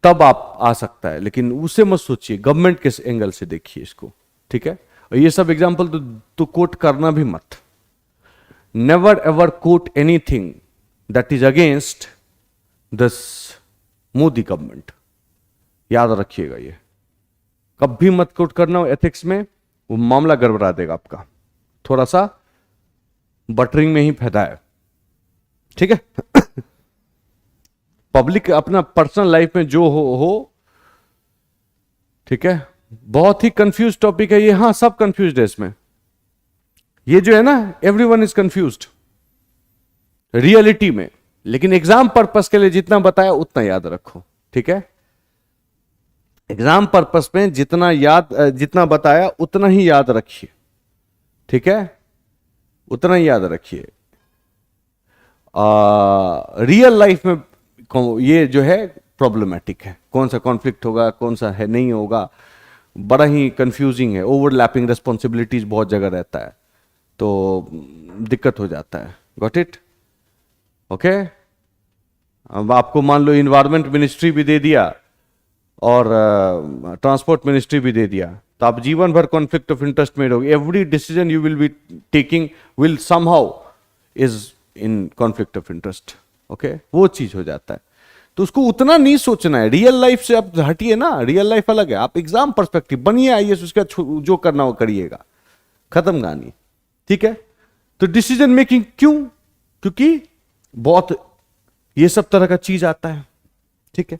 तब आप आ सकता है, लेकिन उसे मत सोचिए, गवर्नमेंट के एंगल से देखिए इसको। ठीक है, और ये सब एग्जांपल तो कोट करना भी मत। Never ever quote anything that is against this Modi government, याद रखिएगा। ये कभी मत कोट करना एथिक्स में, वो मामला गड़बड़ा देगा आपका। थोड़ा सा बटरिंग में ही फायदा है। ठीक है, पब्लिक अपना पर्सनल लाइफ में जो हो। ठीक है, बहुत ही कंफ्यूज टॉपिक है ये। हाँ, सब कंफ्यूज है इसमें। ये जो है ना, एवरीवन इज कंफ्यूज्ड रियलिटी में, लेकिन एग्जाम पर्पस के लिए जितना बताया उतना याद रखो। ठीक है, एग्जाम पर्पस में जितना बताया उतना ही याद रखिए। ठीक है, उतना ही याद रखिए। रियल लाइफ में ये जो है प्रॉब्लमेटिक है, कौन सा कॉन्फ्लिक्ट होगा कौन सा है नहीं होगा, बड़ा ही कंफ्यूजिंग है, ओवरलैपिंग रिस्पॉन्सिबिलिटीज बहुत जगह रहता है, तो दिक्कत हो जाता है। Got it? ओके। अब आपको मान लो इन्वायरमेंट मिनिस्ट्री भी दे दिया और ट्रांसपोर्ट मिनिस्ट्री भी दे दिया, तो आप जीवन भर कॉन्फ्लिक्ट ऑफ इंटरेस्ट में रहोगे। Every decision you will be taking will somehow is in conflict of interest. Okay, वो चीज हो जाता है, तो उसको उतना नहीं सोचना है। रियल लाइफ से आप हटिए ना, रियल लाइफ अलग है। आप एग्जाम पर्सपेक्टिव बनिए, आईएएस, उसका जो करना वो करिएगा, खत्म कहानी। ठीक है? तो डिसीजन मेकिंग क्यों? क्योंकि बहुत ये सब तरह का चीज आता है। ठीक है?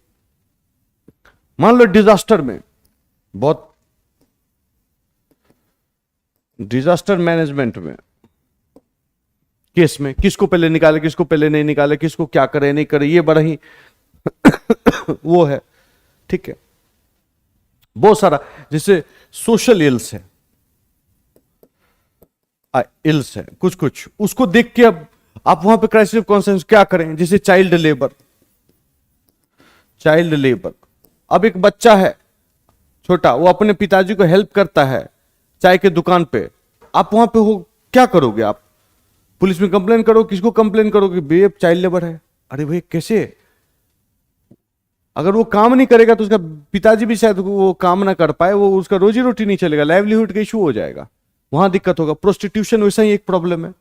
मान लो डिजास्टर में, बहुत डिजास्टर मैनेजमेंट में केस में किसको पहले निकाले, किसको पहले नहीं निकाले, किसको क्या करे नहीं करे, ये बड़ा ही वो है। ठीक है? बहुत सारा, जैसे सोशल इल्स है, इल्स है कुछ कुछ, उसको देख के अब आप वहां पे क्राइसिस ऑफ कॉन्शियस क्या करें? जैसे चाइल्ड लेबर, चाइल्ड लेबर। अब एक बच्चा है छोटा, वो अपने पिताजी को हेल्प करता है चाय के दुकान पे, आप वहां पे हो, क्या करोगे आप? पुलिस में कंप्लेन करो, किसको कंप्लेन करोगे? बेब चाइल्ड लेबर है। अरे भाई कैसे? अगर वो काम नहीं करेगा तो उसका पिताजी भी शायद वो काम ना कर पाए, वो उसका रोजी रोटी नहीं चलेगा, लाइवलीहुड का इशू हो जाएगा, वहां दिक्कत होगा। प्रोस्टिट्यूशन वैसा ही एक प्रॉब्लम है।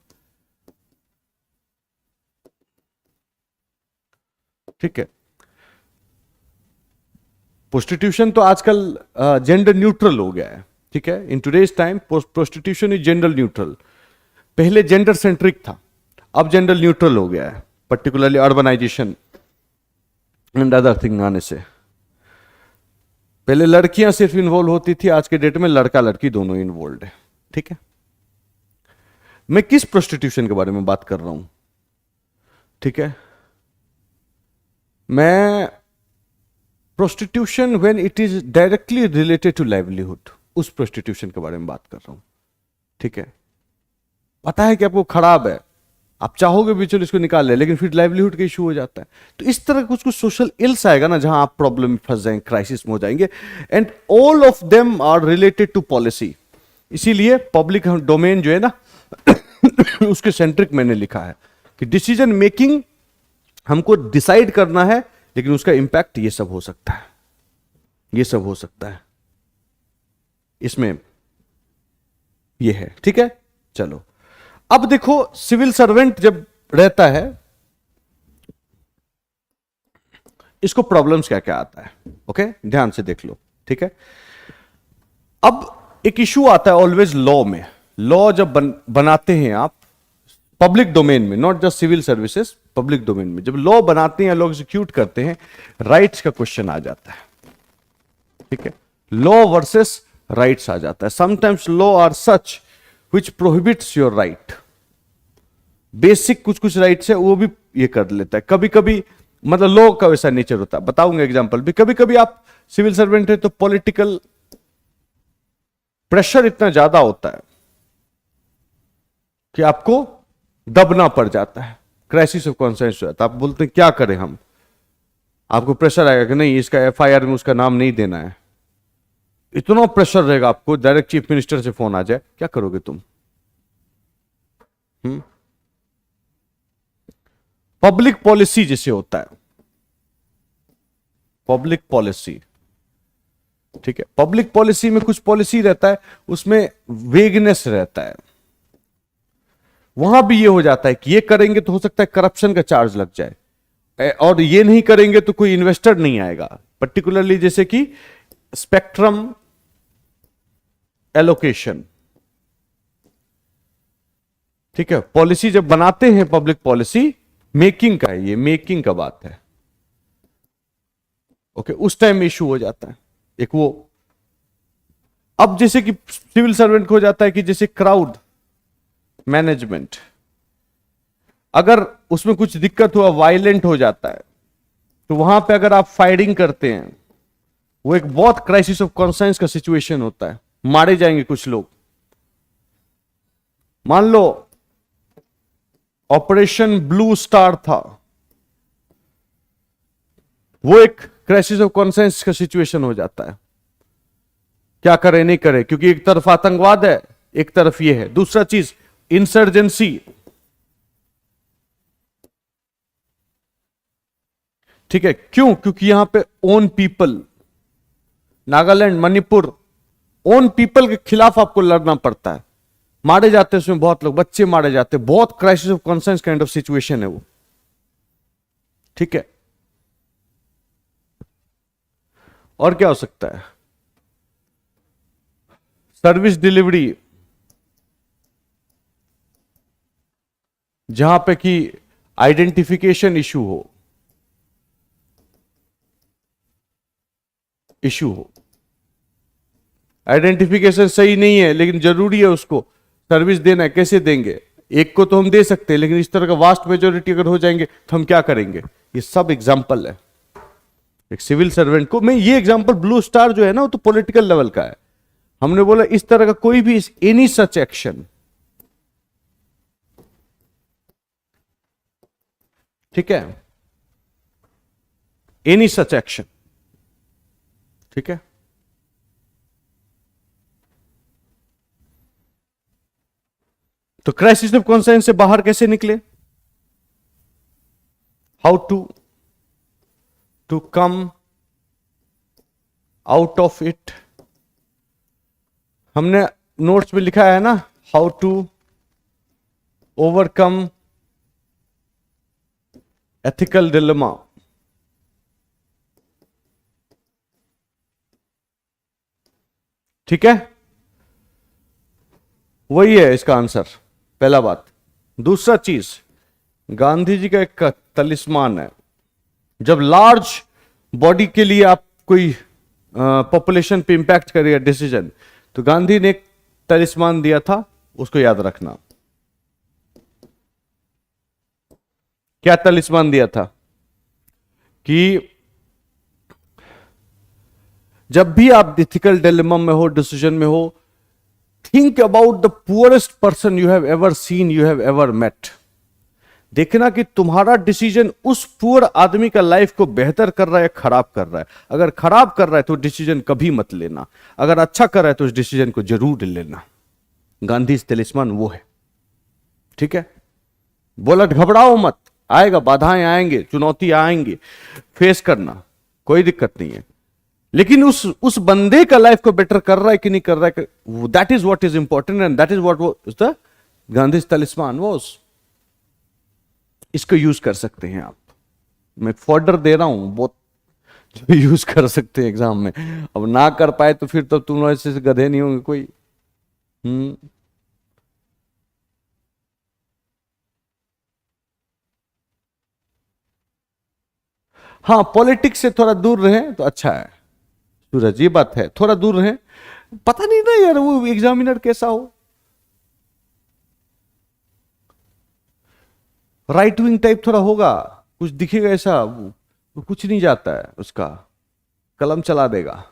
ठीक है? प्रोस्टिट्यूशन तो आजकल जेंडर न्यूट्रल हो गया है। ठीक है? In today's time prostitution is gender neutral. पहले जेंडर सेंट्रिक था, अब जेंडर न्यूट्रल हो गया है, particularly urbanisation and other thing आने से। पहले लड़कियां सिर्फ इन्वॉल्व होती थी, आज के डेट में लड़का लड़की दोनों इन्वॉल्व है। ठीक है? मैं किस प्रोस्टिट्यूशन के बारे में बात कर रहा हूं? ठीक है? मैं prostitution when it is directly related to livelihood, उस प्रोस्टिट्यूशन के बारे में बात कर रहा हूं। ठीक है? पता है कि आपको खराब है, आप चाहोगे भी चलो इसको निकाल ले, लेकिन फिर लाइवलीहुड का इशू हो जाता है। तो इस तरह कुछ कुछ सोशल इल्स आएगा ना, जहां आप प्रॉब्लम में फंस जाएंगे, क्राइसिस में हो जाएंगे, and all of them are related to policy. इसीलिए पब्लिक डोमेन जो है ना उसके सेंट्रिक मैंने लिखा है कि डिसीजन मेकिंग हमको डिसाइड करना है, लेकिन उसका इंपैक्ट ये सब हो सकता है, ये सब हो सकता है, इसमें ये है। ठीक है? चलो, अब देखो सिविल सर्वेंट जब रहता है, इसको प्रॉब्लम्स क्या क्या आता है। ओके, ध्यान से देख लो। ठीक है? अब एक इशू आता है ऑलवेज लॉ में। लॉ जब बनाते हैं आप पब्लिक डोमेन में, not just civil services, public domain में जब लॉ बनाते हैं, लोग एग्जीक्यूट करते हैं, राइट्स का क्वेश्चन आ जाता है। ठीक है? लॉ वर्सेस राइट्स आ जाता है। Sometimes law are such which prohibits your right. Basic कुछ कुछ राइट्स है वो भी ये कर लेता है। कभी कभी मतलब लॉ का वैसा नेचर होता है, बताऊंगा एग्जांपल भी। कभी कभी आप सिविल सर्वेंट है तो पॉलिटिकल प्रेशर इतना ज्यादा होता है कि आपको दबना पड़ जाता है, क्राइसिस ऑफ कॉन्शियस हो जाता है। आप बोलते हैं क्या करें हम, आपको प्रेशर आएगा कि नहीं इसका एफआईआर में उसका नाम नहीं देना है, इतना प्रेशर रहेगा आपको, डायरेक्ट चीफ मिनिस्टर से फोन आ जाए, क्या करोगे तुम? पब्लिक पॉलिसी जिसे होता है, पब्लिक पॉलिसी। ठीक है? पब्लिक पॉलिसी में कुछ पॉलिसी रहता है, उसमें वेगनेस रहता है, वहां भी ये हो जाता है कि ये करेंगे तो हो सकता है करप्शन का चार्ज लग जाए, और ये नहीं करेंगे तो कोई इन्वेस्टर नहीं आएगा। पर्टिकुलरली जैसे कि स्पेक्ट्रम एलोकेशन। ठीक है? पॉलिसी जब बनाते हैं, पब्लिक पॉलिसी मेकिंग का है, ये मेकिंग का बात है। ओके, उस टाइम इशू हो जाता है एक वो। अब जैसे कि सिविल सर्वेंट को हो जाता है कि जैसे क्राउड मैनेजमेंट, अगर उसमें कुछ दिक्कत हुआ, वायलेंट हो जाता है, तो वहां पे अगर आप फायरिंग करते हैं, वो एक बहुत क्राइसिस ऑफ कॉन्शियंस का सिचुएशन होता है, मारे जाएंगे कुछ लोग। मान लो ऑपरेशन ब्लू स्टार था, वो एक क्राइसिस ऑफ कॉन्शियंस का सिचुएशन हो जाता है, क्या करे नहीं करे, क्योंकि एक तरफ आतंकवाद है, एक तरफ ये है। दूसरा चीज इंसर्जेंसी, ठीक है, क्यों? क्योंकि यहां पे own people, Nagaland, Manipur, own people के खिलाफ आपको लड़ना पड़ता है, मारे जाते हैं उसमें बहुत लोग, बच्चे मारे जाते हैं, बहुत crisis of conscience kind of situation है वो, ठीक है। और क्या हो सकता है? सर्विस डिलीवरी, जहां पे कि आइडेंटिफिकेशन इशू हो, आइडेंटिफिकेशन सही नहीं है लेकिन जरूरी है उसको सर्विस देना है, कैसे देंगे? एक को तो हम दे सकते हैं, लेकिन इस तरह का वास्ट मेजोरिटी अगर हो जाएंगे तो हम क्या करेंगे? ये सब एग्जाम्पल है एक सिविल सर्वेंट को। मैं ये एग्जाम्पल ब्लू स्टार जो है ना, वो तो पॉलिटिकल लेवल का है। हमने बोला इस तरह का कोई भी एनी सच एक्शन, ठीक है, एनी सच एक्शन, ठीक है। तो क्राइसिस ऑफ कॉन्शियंस से बाहर कैसे निकले? How to come out of it. हमने नोट्स में लिखा है ना, how to overcome ethical dilemma. ठीक है, वही है इसका आंसर, पहला बात। दूसरा चीज, गांधी जी का एक तलिस्मान है, जब लार्ज बॉडी के लिए आप कोई पॉपुलेशन पे इंपैक्ट करेगा डिसीजन, तो गांधी ने एक तलिस्मान दिया था, उसको याद रखना। क्या तलिस्मान दिया था? कि जब भी आप एथिकल डिलेमा में हो, डिसीजन में हो, think about the poorest person you have ever seen, you have ever met. देखना कि तुम्हारा डिसीजन उस पुअर आदमी का लाइफ को बेहतर कर रहा है या खराब कर रहा है। अगर खराब कर रहा है तो डिसीजन कभी मत लेना, अगर अच्छा कर रहा है तो उस डिसीजन को जरूर लेना। गांधी तलिस्मान वो है, ठीक है। बोला घबराओ मत, आएगा, बाधाएं आएंगे, चुनौती आएंगी, फेस करना, कोई दिक्कत नहीं है, लेकिन उस बंदे का लाइफ को बेटर कर रहा है कि नहीं कर रहा है, that is what is important and that is what the Gandhi talisman was. इसको यूज कर सकते हैं आप, मैं फॉर्डर दे रहा हूं बहुत, जो यूज कर सकते हैं एग्जाम में। अब ना कर पाए तो फिर तो तुम ऐसे गधे नहीं होंगे कोई। हाँ, पॉलिटिक्स से थोड़ा दूर रहे तो अच्छा है सूरज, ये बात है, थोड़ा दूर रहे। पता नहीं ना यार वो एग्जामिनर कैसा हो, राइट विंग टाइप थोड़ा होगा, कुछ दिखेगा ऐसा, वो कुछ नहीं जाता है, उसका कलम चला देगा।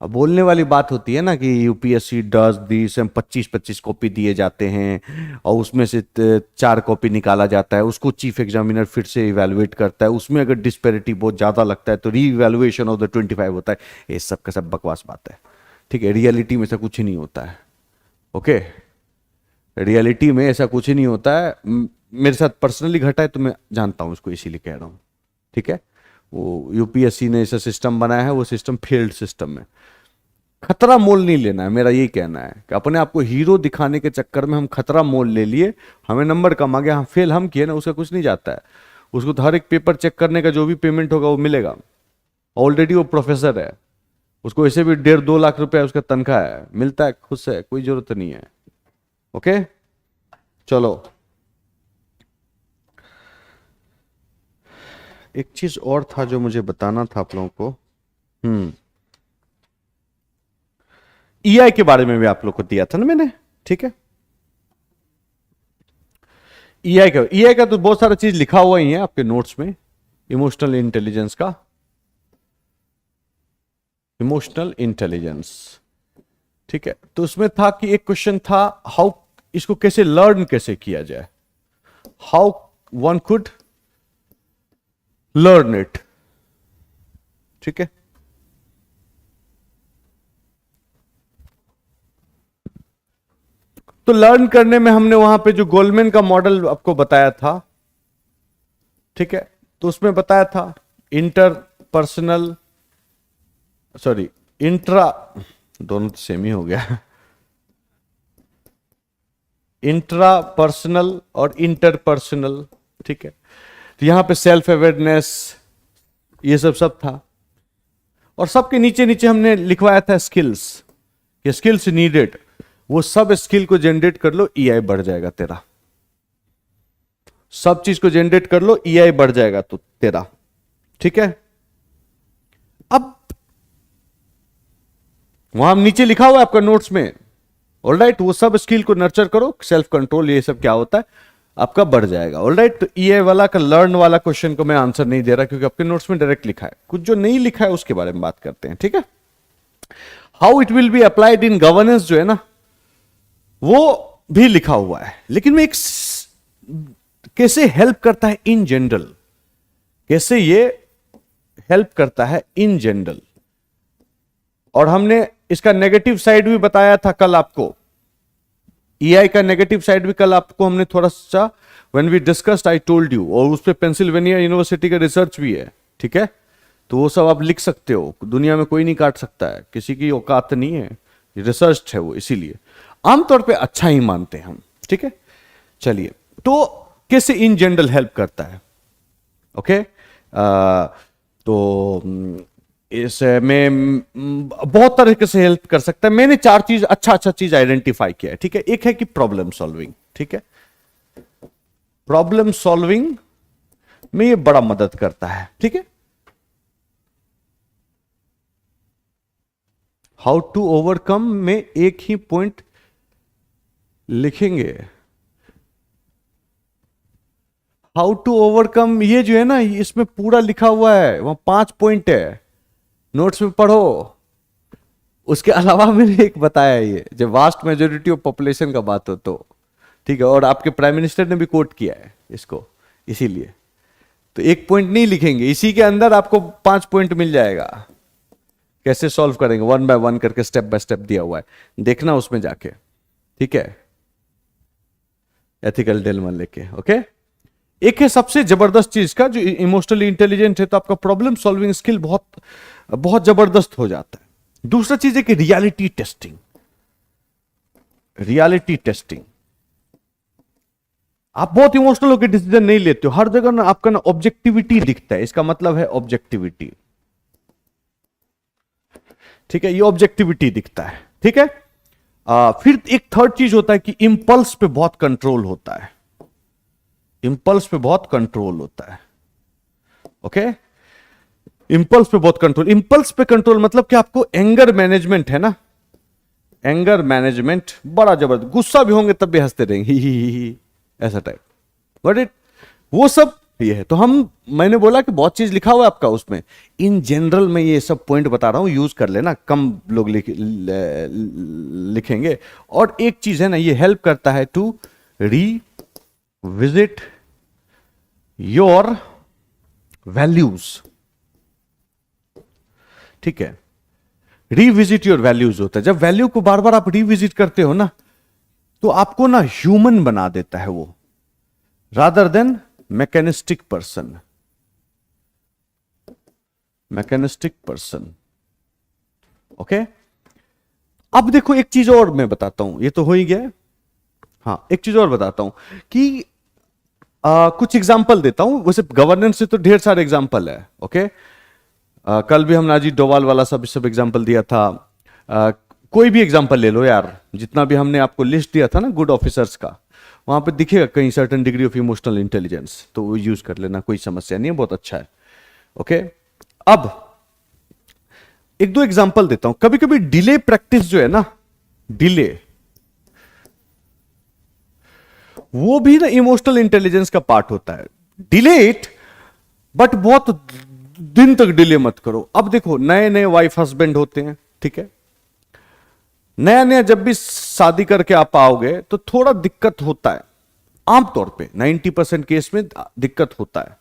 अब बोलने वाली बात होती है ना कि यूपीएससी डज दिस, 25-25 कॉपी दिए जाते हैं और उसमें से 4 कॉपी निकाला जाता है, उसको चीफ एग्जामिनर फिर से इवेलुएट करता है, उसमें अगर डिस्पेरिटी बहुत ज्यादा लगता है तो री इवेलुएशन ऑफ द 25 होता है। ये सब का सब बकवास बात है, ठीक है। रियलिटी में ऐसा कुछ ही नहीं होता है, ओके। रियलिटी में ऐसा कुछ ही नहीं होता है, मेरे साथ पर्सनली घटा है तो मैं जानता हूं उसको, इसीलिए कह रहा हूं, ठीक है। वो यूपीएससी ने ऐसा सिस्टम बनाया है, वो सिस्टम फेल्ड सिस्टम है। खतरा मोल नहीं लेना है, मेरा यही कहना है कि अपने आप को हीरो दिखाने के चक्कर में हम खतरा मोल ले लिए, हमें नंबर कम आ गया, हम फेल हम किए ना, उसका कुछ नहीं जाता है। उसको तो हर एक पेपर चेक करने का जो भी पेमेंट होगा वो मिलेगा। ऑलरेडी वो प्रोफेसर है, उसको ऐसे भी 1.5-2 लाख रुपया उसका तनख्वाह है, मिलता है, खुश है, कोई जरूरत नहीं है, ओके। चलो एक चीज और था जो मुझे बताना था आप लोगों को। ईआई के बारे में भी आप लोग को दिया था ना मैंने, ठीक है। ईआई का तो बहुत सारा चीज लिखा हुआ ही है आपके नोट्स में, इमोशनल इंटेलिजेंस का। इमोशनल इंटेलिजेंस ठीक है, तो उसमें था कि एक क्वेश्चन था हाउ, इसको कैसे लर्न कैसे किया जाए, how one could learn it. ठीक है, तो लर्न करने में हमने वहां पे जो गोलमैन का मॉडल आपको बताया था, ठीक है, तो उसमें बताया था इंटरपर्सनल, सॉरी इंट्रा, दोनों तो सेम ही हो गया, इंट्रा पर्सनल और इंटरपर्सनल। ठीक है, तो यहां पे सेल्फ अवेयरनेस, ये सब था, और सबके नीचे नीचे हमने लिखवाया था स्किल्स, ये स्किल्स नीडेड, वो सब स्किल को जनरेट कर लो, ईआई बढ़ जाएगा तेरा, सब चीज को जनरेट कर लो, ईआई बढ़ जाएगा तो तेरा। ठीक है, अब वहां नीचे लिखा हुआ है आपका नोट्स में, ऑलराइट, वो सब स्किल को नर्चर करो, सेल्फ कंट्रोल, ये सब क्या होता है आपका बढ़ जाएगा। ऑलराइट, तो ईआई वाला का लर्न वाला क्वेश्चन को मैं आंसर नहीं दे रहा क्योंकि आपके नोट्स में डायरेक्ट लिखा है, कुछ जो नहीं लिखा है उसके बारे में बात करते हैं। ठीक है, how it will be applied in governance जो है ना, वो भी लिखा हुआ है, लेकिन मैं एक कैसे हेल्प करता है इन जनरल, कैसे ये हेल्प करता है इन जनरल, और हमने इसका नेगेटिव साइड भी बताया था कल आपको, ईआई का नेगेटिव साइड भी कल आपको हमने थोड़ा सा when we discussed I told you, और उस पे पेंसिल्वेनिया यूनिवर्सिटी का रिसर्च भी है। ठीक है, तो वो सब आप लिख सकते हो, दुनिया में कोई नहीं काट सकता है, किसी की औकात नहीं है, रिसर्च है वो, इसीलिए आमतौर पे अच्छा ही मानते हैं हम। ठीक है, चलिए, तो कैसे इन जनरल हेल्प करता है, ओके, तो इसमें बहुत तरीके से हेल्प कर सकता है। मैंने 4 चीज अच्छा चीज आइडेंटिफाई किया है। ठीक है, एक है कि प्रॉब्लम सॉल्विंग, ठीक है, प्रॉब्लम सॉल्विंग में ये बड़ा मदद करता है। ठीक है, हाउ टू ओवरकम में एक ही पॉइंट लिखेंगे, हाउ टू ओवरकम, ये जो है ना, इसमें पूरा लिखा हुआ है, वहां 5 पॉइंट है, नोट्स में पढ़ो। उसके अलावा मैंने एक बताया, ये जब वास्ट मेजोरिटी ऑफ पॉपुलेशन का बात हो तो, ठीक है, और आपके प्राइम मिनिस्टर ने भी कोट किया है इसको, इसीलिए तो एक पॉइंट नहीं लिखेंगे, इसी के अंदर आपको 5 पॉइंट मिल जाएगा, कैसे सॉल्व करेंगे, 1 बाय 1 करके, स्टेप बाय स्टेप दिया हुआ है, देखना उसमें जाके। ठीक है, एथिकल डिलेमा लेके, ओके। एक है सबसे जबरदस्त चीज का, जो इमोशनली इंटेलिजेंट है तो आपका प्रॉब्लम सॉल्विंग स्किल बहुत बहुत जबरदस्त हो जाता है। दूसरा चीज है कि रियलिटी टेस्टिंग, रियलिटी टेस्टिंग, आप बहुत इमोशनल होकर डिसीजन नहीं लेते हो, हर जगह ना आपका ना ऑब्जेक्टिविटी दिखता है, इसका मतलब है ऑब्जेक्टिविटी। ठीक है, ये ऑब्जेक्टिविटी दिखता है। ठीक है, फिर एक थर्ड चीज होता है कि इंपल्स पे बहुत कंट्रोल होता है, इंपल्स पे बहुत कंट्रोल होता है। ओके, इंपल्स पे बहुत कंट्रोल, इंपल्स पे कंट्रोल मतलब कि आपको एंगर मैनेजमेंट है ना, एंगर मैनेजमेंट बड़ा जबरदस्त, गुस्सा भी होंगे तब भी हंसते रहेंगे, ही ऐसा टाइप, बट इट वो सब ये है। तो मैंने बोला कि बहुत चीज लिखा हुआ है आपका उसमें, इन जनरल में ये सब पॉइंट बता रहा हूं, यूज कर लेना, कम लोग लिखेंगे। और एक चीज है ना, ये हेल्प करता है टू विजिट योर वैल्यूज। ठीक है, रिविजिट योर वैल्यूज होता है, जब वैल्यू को बार बार आप रिविजिट करते हो ना, तो आपको ना ह्यूमन बना देता है वो, rather than mechanistic person, mechanistic person. Okay, अब देखो एक चीज और मैं बताता हूं, ये तो हो ही गया। हाँ, एक चीज और बताता हूं कि कुछ एग्जाम्पल देता हूं, वैसे गवर्नेंस से तो ढेर सारे एग्जाम्पल है। ओके, कल भी हमने अजीत डोभाल वाला सब एग्जाम्पल दिया था, कोई भी एग्जाम्पल ले लो यार, जितना भी हमने आपको लिस्ट दिया था ना गुड ऑफिसर्स का, वहां पे दिखेगा कहीं certain degree of emotional intelligence, तो वो यूज कर लेना, कोई समस्या नहीं है, बहुत अच्छा है। ओके, अब एक दो एग्जाम्पल देता हूं। कभी कभी डिले प्रैक्टिस जो है ना, डिले, वो भी ना इमोशनल इंटेलिजेंस का पार्ट होता है। डिले इट, बट बहुत दिन तक डिले मत करो। अब देखो, नए नए वाइफ हस्बैंड होते हैं, ठीक है, नया नया जब भी शादी करके आप आओगे तो थोड़ा दिक्कत होता है, आमतौर पे 90% केस में दिक्कत होता है,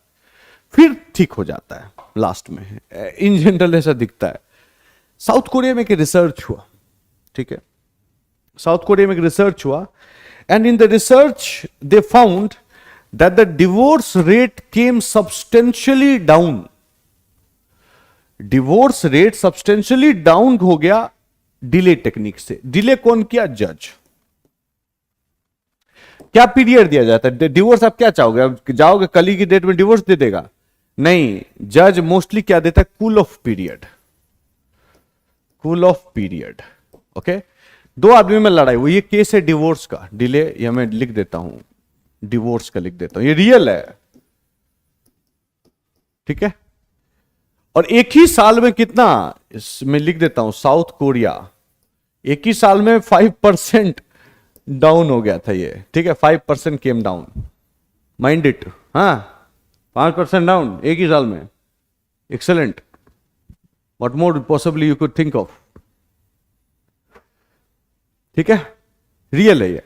फिर ठीक हो जाता है लास्ट में, इन जनरल ऐसा दिखता है। साउथ कोरिया में एक रिसर्च हुआ, ठीक है, साउथ कोरिया में एक रिसर्च हुआ, and in the research they found that the divorce rate came substantially down. Divorce rate substantially down हो गया डिले टेक्निक से। डिले कौन किया? जज। क्या पीरियड दिया जाता है डिवोर्स? आप क्या चाहोगे? अब जाओगे कल ही की डेट में डिवोर्स दे देगा? नहीं, जज मोस्टली क्या देता है? Cool off period. Cool off period. Okay, दो आदमी में लड़ाई हुई, ये केस है डिवोर्स का, डिले ये मैं लिख देता हूं, डिवोर्स का लिख देता हूं, ये रियल है, ठीक है। और एक ही साल में कितना, इसमें लिख देता हूं, साउथ कोरिया एक ही साल में 5% डाउन हो गया था ये, ठीक है, 5% केम डाउन, माइंड इट। हाँ, 5% डाउन एक ही साल में, excellent. What more possibly you could think of, ठीक है, रियल है ये।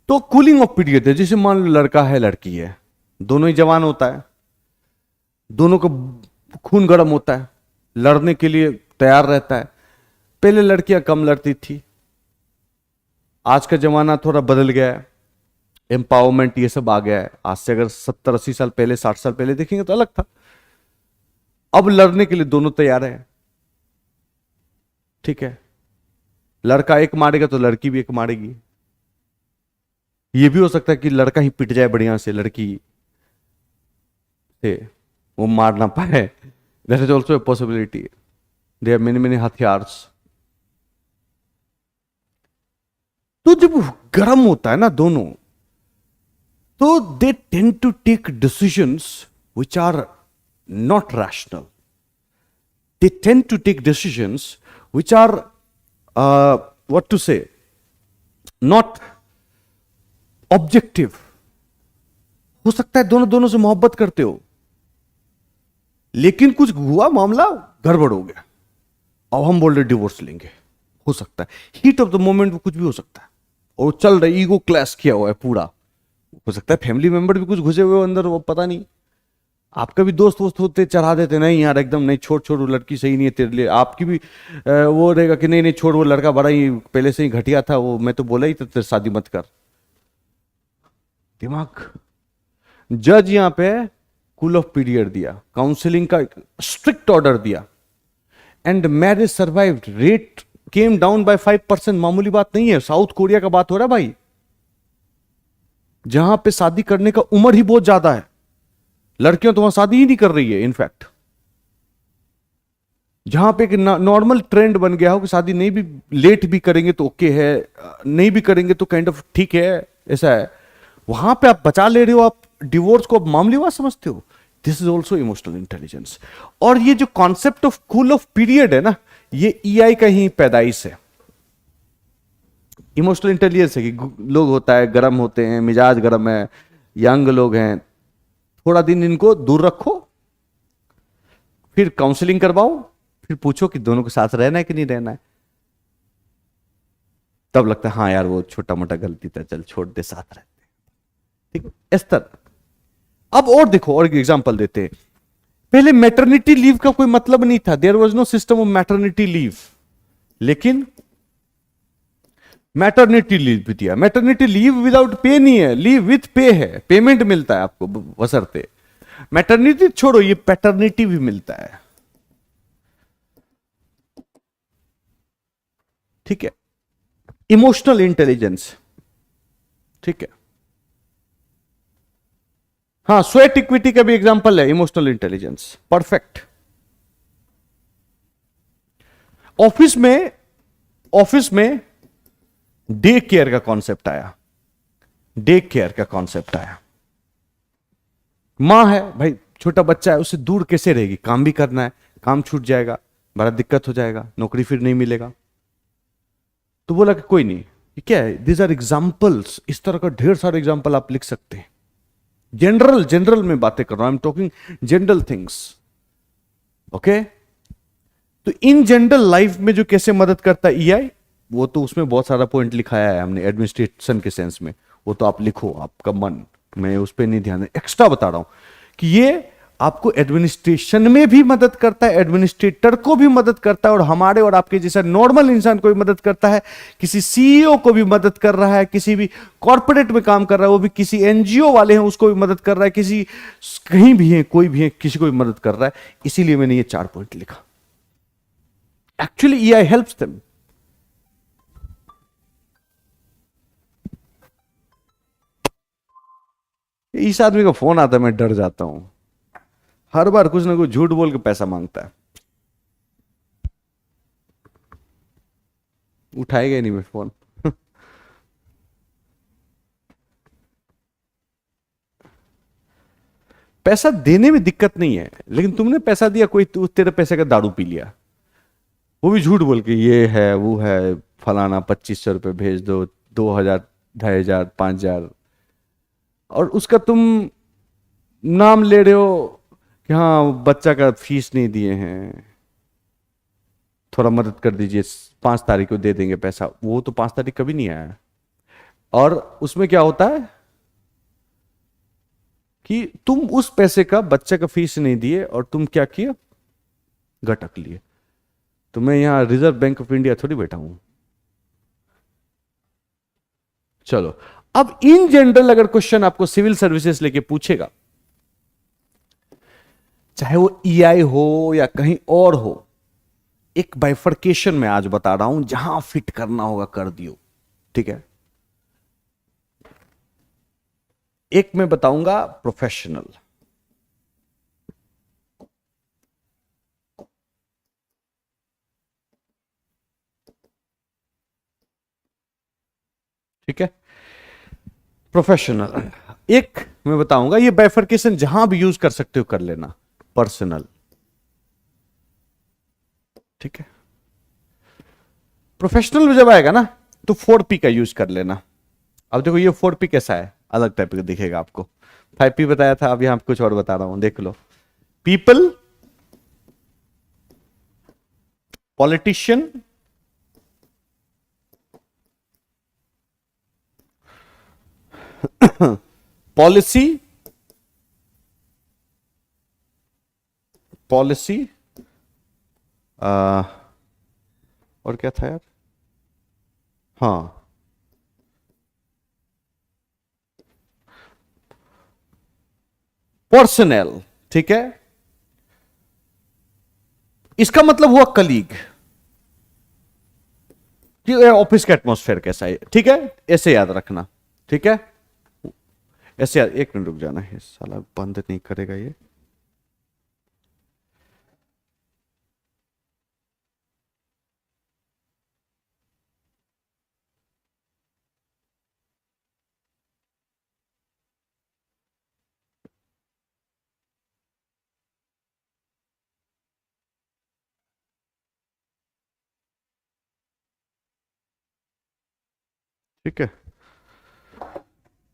तो कूलिंग ऑफ पीरियड है, जैसे मान लो लड़का है लड़की है, दोनों ही जवान होता है, दोनों का खून गर्म होता है, लड़ने के लिए तैयार रहता है। पहले लड़कियां कम लड़ती थी, आज का जमाना थोड़ा बदल गया है, एम्पावरमेंट ये सब आ गया है। आज से अगर 70-80 साल पहले, 60 साल पहले देखेंगे तो अलग था। अब लड़ने के लिए दोनों तैयार है, ठीक है। लड़का एक मारेगा तो लड़की भी एक मारेगी। ये भी हो सकता है कि लड़का ही पिट जाए बढ़िया से, लड़की से वो मार ना पाए, that is also a possibility. They are many many हथियार्स। तो जब गर्म होता है ना दोनों, तो they tend to take decisions which are not rational. They tend to take decisions which are what to say, not objective. हो सकता है दोनों दोनों से मोहब्बत करते हो, लेकिन कुछ हुआ, मामला गड़बड़ हो गया, अब हम बोल रहे डिवोर्स लेंगे। हो सकता है हीट ऑफ द मोमेंट में कुछ भी हो सकता है, और चल रहा है, ईगो क्लैश किया हुआ है पूरा। हो सकता है फैमिली मेंबर भी कुछ घुसे हुए अंदर, वो पता नहीं। आपका भी दोस्त वोस्त होते, चढ़ा देते, नहीं यार एकदम नहीं, छोड़ छोड़, वो लड़की सही नहीं है तेरे लिए। आपकी भी वो रहेगा कि नहीं नहीं छोड़, वो लड़का बड़ा ही पहले से ही घटिया था, वो मैं तो बोला ही था तेरे शादी मत कर। दिमाग। जज यहां पे कूल ऑफ पीरियड दिया, काउंसलिंग का स्ट्रिक्ट ऑर्डर दिया, and marriage survived. Rate came down by 5%। मामूली बात नहीं है, साउथ कोरिया का बात हो रहा है भाई, जहां पे शादी करने का उम्र ही बहुत ज्यादा है, लड़कियां तो वहां शादी ही नहीं कर रही है। इनफैक्ट जहां पे एक नॉर्मल ट्रेंड बन गया हो कि शादी नहीं भी, लेट भी करेंगे तो ओके है, नहीं भी करेंगे तो काइंड ऑफ ठीक है, ऐसा है। वहां पे आप बचा ले रहे हो, आप डिवोर्स को मामूली बात समझते हो। This is also emotional intelligence. और ये जो concept of cool off period है ना, ये ईआई का ही पैदाइश है। इमोशनल इंटेलिजेंस है कि लोग होता है, गर्म होते हैं, मिजाज गर्म है, यंग लोग हैं, थोड़ा दिन इनको दूर रखो, फिर काउंसलिंग करवाओ, फिर पूछो कि दोनों के साथ रहना है कि नहीं रहना है। तब लगता है हाँ यार वो छोटा मोटा गलती था, चल छोड़ दे, साथ रहते, ठीक है, इस तरह। अब और देखो, और एग्जांपल देते हैं। पहले मैटरनिटी लीव का कोई मतलब नहीं था, there was no system of maternity leave, लेकिन मैटरनिटी लीव भी दिया। मैटरनिटी लीव विदाउट पे नहीं है, लीव विथ पे है, पेमेंट मिलता है आपको बशर्ते। मैटरनिटी छोड़ो, ये पैटर्निटी भी मिलता है, ठीक है। इमोशनल इंटेलिजेंस, ठीक है। हाँ, स्वेट इक्विटी का भी एग्जांपल है इमोशनल इंटेलिजेंस, परफेक्ट। ऑफिस में डे केयर का कॉन्सेप्ट आया, डे केयर का कॉन्सेप्ट आया। मां है भाई, छोटा बच्चा है, उससे दूर कैसे रहेगी? काम भी करना है, काम छूट जाएगा, बड़ा दिक्कत हो जाएगा, नौकरी फिर नहीं मिलेगा। तो बोला कि कोई नहीं, ये क्या है, दीज आर एग्जाम्पल्स। इस तरह का ढेर सारे एग्जाम्पल आप लिख सकते हैं। जनरल में बातें कर रहा हूं, I am talking general things, okay. तो इन जनरल लाइफ में जो कैसे मदद करता है ईआई, वो तो उसमें बहुत सारा पॉइंट लिखाया है हमने एडमिनिस्ट्रेशन के सेंस में, वो तो आप लिखो, आपका मन, मैं उस पर नहीं ध्यान, एक्स्ट्रा बता रहा हूं कि ये आपको एडमिनिस्ट्रेशन में भी मदद करता है, एडमिनिस्ट्रेटर को भी मदद करता है, और हमारे और आपके जैसा नॉर्मल इंसान को भी मदद करता है, किसी सीईओ को भी मदद कर रहा है, किसी भी कॉर्पोरेट में काम कर रहा है वो भी, किसी एनजीओ वाले हैं उसको भी मदद कर रहा है, किसी कहीं भी है कोई भी है किसी को भी मदद कर रहा है। इसीलिए मैंने ये 4 पॉइंट लिखा। Actually EI helps them. इस आदमी का फोन आता है, मैं डर जाता हूं, हर बार कुछ ना कुछ झूठ बोल के पैसा मांगता है। उठाएगा ही नहीं मैं फोन। पैसा देने में दिक्कत नहीं है, लेकिन तुमने पैसा दिया, कोई तेरे पैसे का दारू पी लिया, वो भी झूठ बोल के ये है वो है, फलाना 2500 रुपये भेज दो, 2000, 2500, 5000, और उसका तुम नाम ले रहे हो कि हाँ बच्चा का फीस नहीं दिए हैं, थोड़ा मदद कर दीजिए, 5 तारीख को दे देंगे पैसा। वो तो 5 तारीख कभी नहीं आया। और उसमें क्या होता है कि तुम उस पैसे का बच्चे का फीस नहीं दिए और तुम क्या किया, गटक लिए। तो मैं यहां रिजर्व बैंक ऑफ इंडिया थोड़ी बैठा हूं। चलो, अब इन जनरल अगर क्वेश्चन आपको सिविल सर्विसेज लेके पूछेगा, चाहे वो ईआई हो या कहीं और हो, एक बाइफर्केशन में आज बता रहा हूं, जहां फिट करना होगा कर दियो, ठीक है। एक मैं बताऊंगा प्रोफेशनल, ठीक है, प्रोफेशनल। एक मैं बताऊंगा, ये बाइफर्केशन जहां भी यूज कर सकते हो कर लेना, पर्सनल, ठीक है। प्रोफेशनल में जब आएगा ना तो 4P का यूज कर लेना। अब देखो ये 4P कैसा है, अलग टाइप का दिखेगा आपको। 5P बताया था, अब यहां कुछ और बता रहा हूं, देख लो। पीपल, पॉलिटिशियन, पॉलिसी, पॉलिसी, और क्या था यार, हाँ, पर्सनल, ठीक है। इसका मतलब हुआ कलीग, कि ऑफिस का एटमॉस्फेयर कैसा है, ठीक है, ऐसे याद रखना, ठीक है। ऐसे याद, 1 मिनट रुक जाना है, साला बंद नहीं करेगा ये। ठीक है,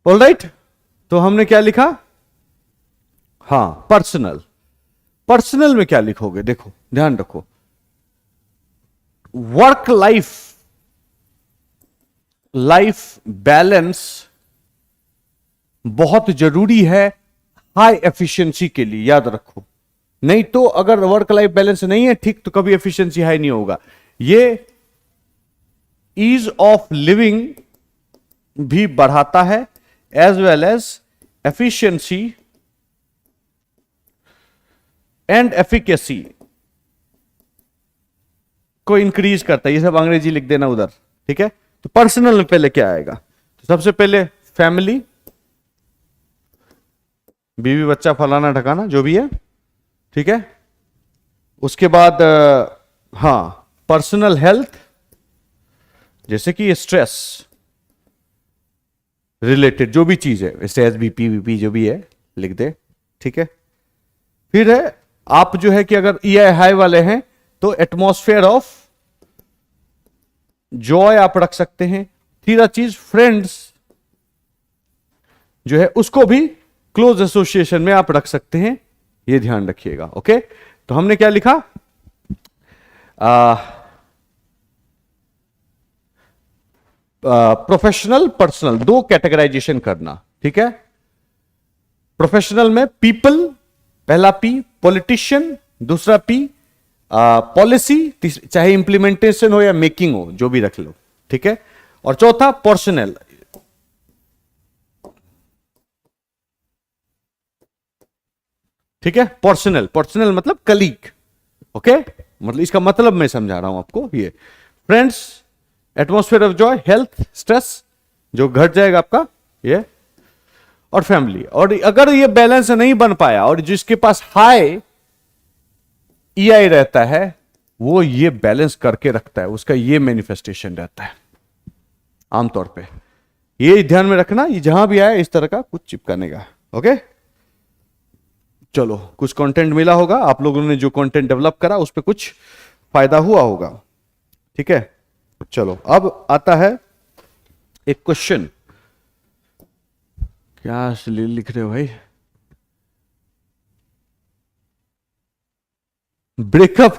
ऑलराइट। तो हमने क्या लिखा, हाँ पर्सनल। पर्सनल में क्या लिखोगे, देखो ध्यान रखो, वर्क लाइफ बैलेंस बहुत जरूरी है हाई एफिशिएंसी के लिए, याद रखो। नहीं तो अगर वर्क लाइफ बैलेंस नहीं है ठीक, तो कभी एफिशिएंसी हाई नहीं होगा। ये ईज ऑफ लिविंग भी बढ़ाता है, as well as efficiency and efficacy को इंक्रीज करता है। ये सब अंग्रेजी लिख देना उधर, ठीक है। तो पर्सनल में पहले क्या आएगा, तो सबसे पहले फैमिली, बीवी बच्चा फलाना ढकाना जो भी है, ठीक है। उसके बाद हाँ पर्सनल हेल्थ, जैसे कि स्ट्रेस रिलेटेड जो भी चीज है, जैसे एसबीपी वीपी जो भी है लिख दे, ठीक है। फिर है आप जो है कि अगर ईआई हाई वाले हैं तो एटमॉस्फेयर ऑफ जॉय आप रख सकते हैं। तीसरा चीज फ्रेंड्स जो है उसको भी क्लोज एसोसिएशन में आप रख सकते हैं, ये ध्यान रखिएगा, ओके। तो हमने क्या लिखा, प्रोफेशनल पर्सनल दो कैटेगराइजेशन करना, ठीक है। प्रोफेशनल में पीपल, पहला पी पॉलिटिशियन, दूसरा पी पॉलिसी, चाहे इंप्लीमेंटेशन हो या मेकिंग हो, जो भी रख लो, ठीक है। और चौथा पर्सनल, ठीक है। पर्सनल, पर्सनल मतलब कलीग, ओके। मतलब इसका मतलब मैं समझा रहा हूं आपको। ये friends, atmosphere of Joy, health, stress जो घट जाएगा आपका, ये, और फैमिली। और अगर ये बैलेंस नहीं बन पाया और जिसके पास हाई ईआई रहता है वो ये बैलेंस करके रखता है, उसका ये मैनिफेस्टेशन रहता है आमतौर पे। ये ध्यान में रखना, ये जहां भी आए इस तरह का कुछ चिपकाने का, ओके। चलो, कुछ कंटेंट मिला होगा आप लोगों ने, जो कंटेंट डेवलप करा उस पर कुछ फायदा हुआ होगा, ठीक है। चलो, अब आता है एक क्वेश्चन। क्या लिख रहे हो भाई? ब्रेकअप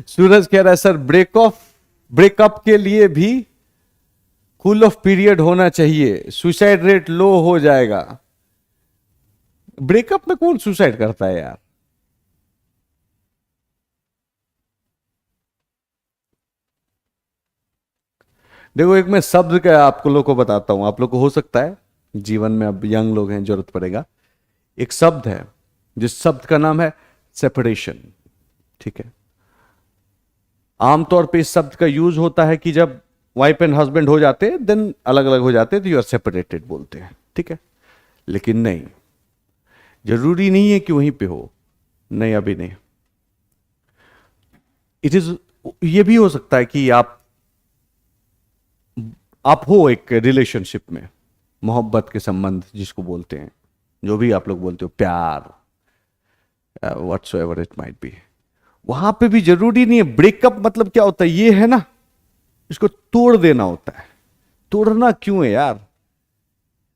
सूरज कह रहा है सर ब्रेकअप के लिए भी कूल ऑफ पीरियड होना चाहिए, सुसाइड रेट लो हो जाएगा। ब्रेकअप में कौन सुसाइड करता है यार? देखो, एक मैं शब्द का आप लोग को बताता हूं, आप लोग को हो सकता है जीवन में, अब यंग लोग हैं, जरूरत पड़ेगा। एक शब्द है, जिस शब्द का नाम है सेपरेशन, ठीक है। आमतौर पे इस शब्द का यूज होता है कि जब वाइफ एंड हस्बैंड हो जाते हैं, देन अलग अलग हो जाते हैं, तो यू आर सेपरेटेड बोलते हैं, ठीक है। लेकिन नहीं, जरूरी नहीं है कि वहीं पे हो, नहीं, अभी नहीं। इट इज, ये भी हो सकता है कि आप हो एक रिलेशनशिप में, मोहब्बत के संबंध जिसको बोलते हैं, जो भी आप लोग बोलते हो, प्यार, व्हाट्सएवर इट माइट बी, वहां पे भी जरूरी नहीं है। ब्रेकअप मतलब क्या होता है, ये है ना, इसको तोड़ देना होता है। तोड़ना क्यों है यार?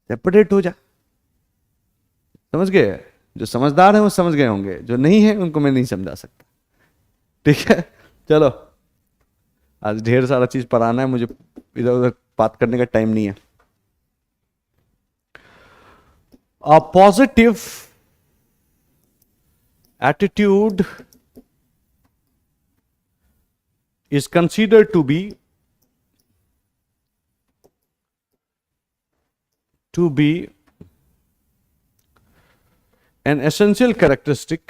सेपरेट हो जा। समझ गए? जो समझदार है वो समझ गए होंगे, जो नहीं है उनको मैं नहीं समझा सकता, ठीक है। चलो, आज ढेर सारा चीज पढ़ाना है मुझे, इधर उधर बात करने का टाइम नहीं है। A positive attitude is considered to be an essential characteristic,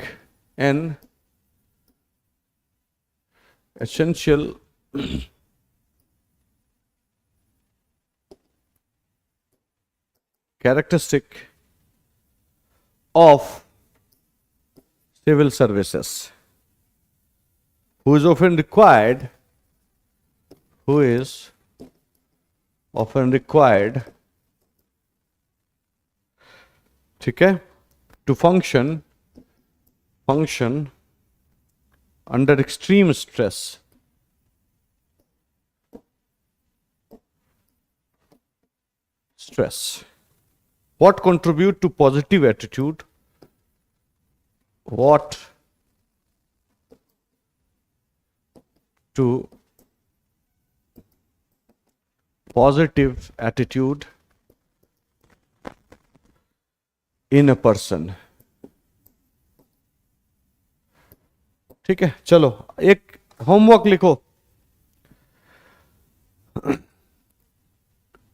of civil services, who is often required ठीक है, to function under extreme stress. What contribute to positive attitude? What to positive attitude in a person? ठीक है, चलो एक होमवर्क लिखो।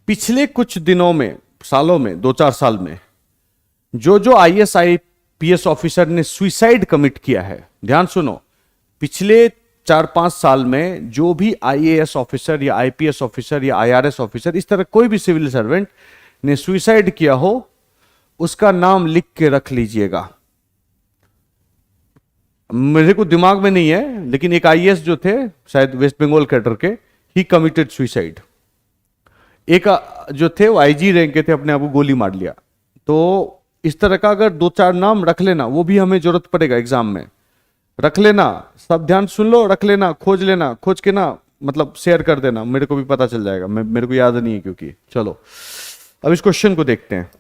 पिछले कुछ दिनों में, सालों में, 2-4 साल में जो आईएएस आईपीएस ऑफिसर ने सुसाइड कमिट किया है, ध्यान सुनो, पिछले 4-5 साल में जो भी आईएएस ऑफिसर या आईपीएस ऑफिसर या आईआरएस ऑफिसर, इस तरह कोई भी सिविल सर्वेंट ने सुसाइड किया हो, उसका नाम लिख के रख लीजिएगा। मेरे को दिमाग में नहीं है, लेकिन एक आईएएस जो थे, शायद वेस्ट बंगाल कैडर के, ही कमिटेड सुसाइड। एक जो थे वो आईजी रैंक के थे, अपने आप को गोली मार लिया। तो इस तरह का अगर 2-4 नाम रख लेना, वो भी हमें जरूरत पड़ेगा एग्जाम में, रख लेना। सब ध्यान सुन लो, रख लेना, खोज लेना, खोज के ना मतलब शेयर कर देना, मेरे को भी पता चल जाएगा, मेरे को याद नहीं है क्योंकि। चलो, अब इस क्वेश्चन को देखते हैं।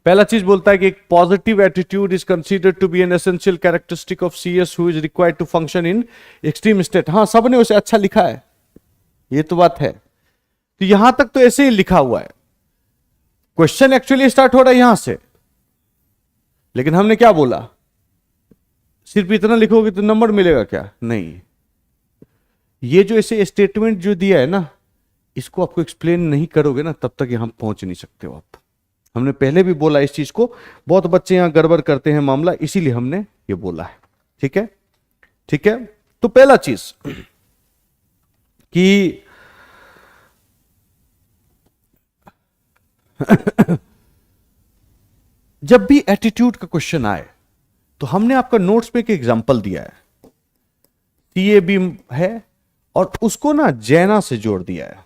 पहला चीज बोलता है कि एक positive attitude is considered to be an essential characteristic of CS who is required to function in extreme state. हाँ, सबने उसे अच्छा लिखा है, ये तो बात है। तो यहां तक तो ऐसे ही लिखा हुआ है, क्वेश्चन एक्चुअली स्टार्ट हो रहा है यहां से, लेकिन हमने क्या बोला, सिर्फ इतना लिखोगे तो नंबर मिलेगा क्या? नहीं, ये जो ऐसे स्टेटमेंट जो दिया है ना, इसको आपको एक्सप्लेन नहीं करोगे ना, तब तक यहां पहुंच नहीं सकते हो आप। हमने पहले भी बोला इस चीज को, बहुत बच्चे यहां गड़बड़ करते हैं मामला, इसीलिए हमने ये बोला है। ठीक है, ठीक है। तो पहला चीज कि जब भी एटीट्यूड का क्वेश्चन आए तो हमने आपका नोट्स में एक एग्जांपल दिया है, सीएबी है, और उसको ना जैना से जोड़ दिया है,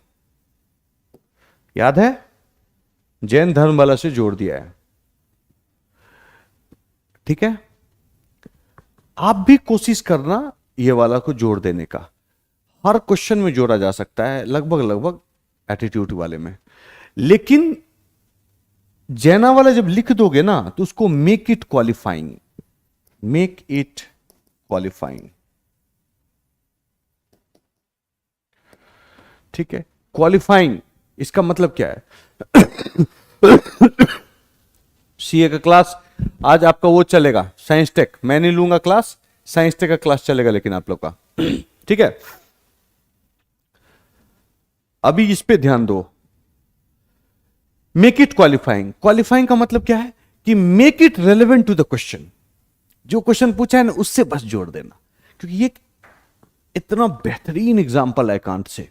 याद है, जैन धर्म वाला से जोड़ दिया है। ठीक है, आप भी कोशिश करना ये वाला को जोड़ देने का। हर क्वेश्चन में जोड़ा जा सकता है लगभग लगभग एटीट्यूड वाले में, लेकिन जैना वाला जब लिख दोगे ना तो उसको make it qualifying, make it qualifying. ठीक है, क्वालिफाइंग इसका मतलब क्या है? सीए का क्लास आज आपका वो चलेगा, साइंस टेक, मैं नहीं लूंगा क्लास, साइंस टेक का क्लास चलेगा लेकिन आप लोग का। ठीक है, अभी इस पे ध्यान दो, मेक इट क्वालिफाइंग। क्वालिफाइंग का मतलब क्या है कि make it relevant to the question, जो क्वेश्चन पूछा है ना उससे बस जोड़ देना, क्योंकि ये इतना बेहतरीन एग्जाम्पल है कांट से,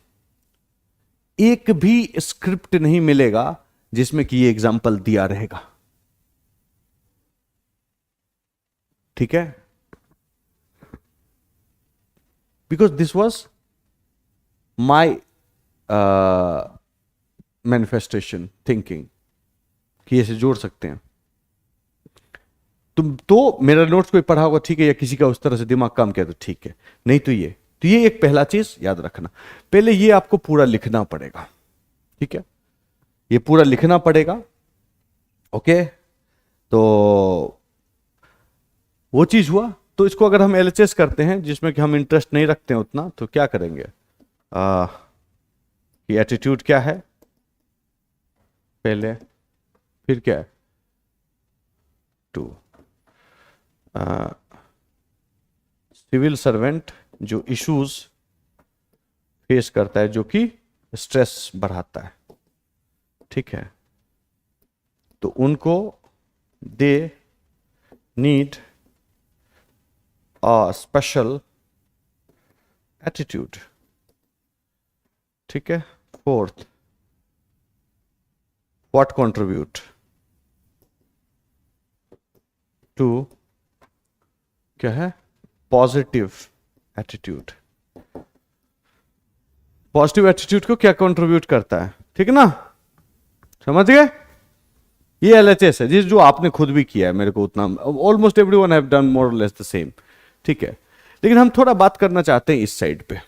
एक भी स्क्रिप्ट नहीं मिलेगा जिसमें कि ये एग्जाम्पल दिया रहेगा। ठीक है, because this was my manifestation thinking कि ऐसे जोड़ सकते हैं। तुम तो मेरा नोट्स कोई पढ़ा होगा ठीक है, या किसी का उस तरह से दिमाग काम किया तो ठीक है, नहीं तो ये एक पहला चीज याद रखना, पहले ये आपको पूरा लिखना पड़ेगा। ठीक है, ये पूरा लिखना पड़ेगा। ओके, तो वो चीज हुआ। तो इसको अगर हम एलएचएस करते हैं जिसमें कि हम इंटरेस्ट नहीं रखते हैं उतना, तो क्या करेंगे, ये एटीट्यूड क्या है पहले, फिर क्या है, टू सिविल सर्वेंट जो इश्यूज फेस करता है, जो कि स्ट्रेस बढ़ाता है। ठीक है, तो उनको they need a special attitude. ठीक है, फोर्थ, व्हाट कंट्रीब्यूट टू, क्या है, पॉजिटिव एटीट्यूड। पॉजिटिव एटीट्यूड को क्या कंट्रीब्यूट करता है, ठीक है ना, समझ गए? ये एलएचएस है, जिस जो आपने खुद भी किया है, मेरे को उतना, almost everyone have done more और लेस द सेम। ठीक है, लेकिन हम थोड़ा बात करना चाहते हैं इस साइड पे।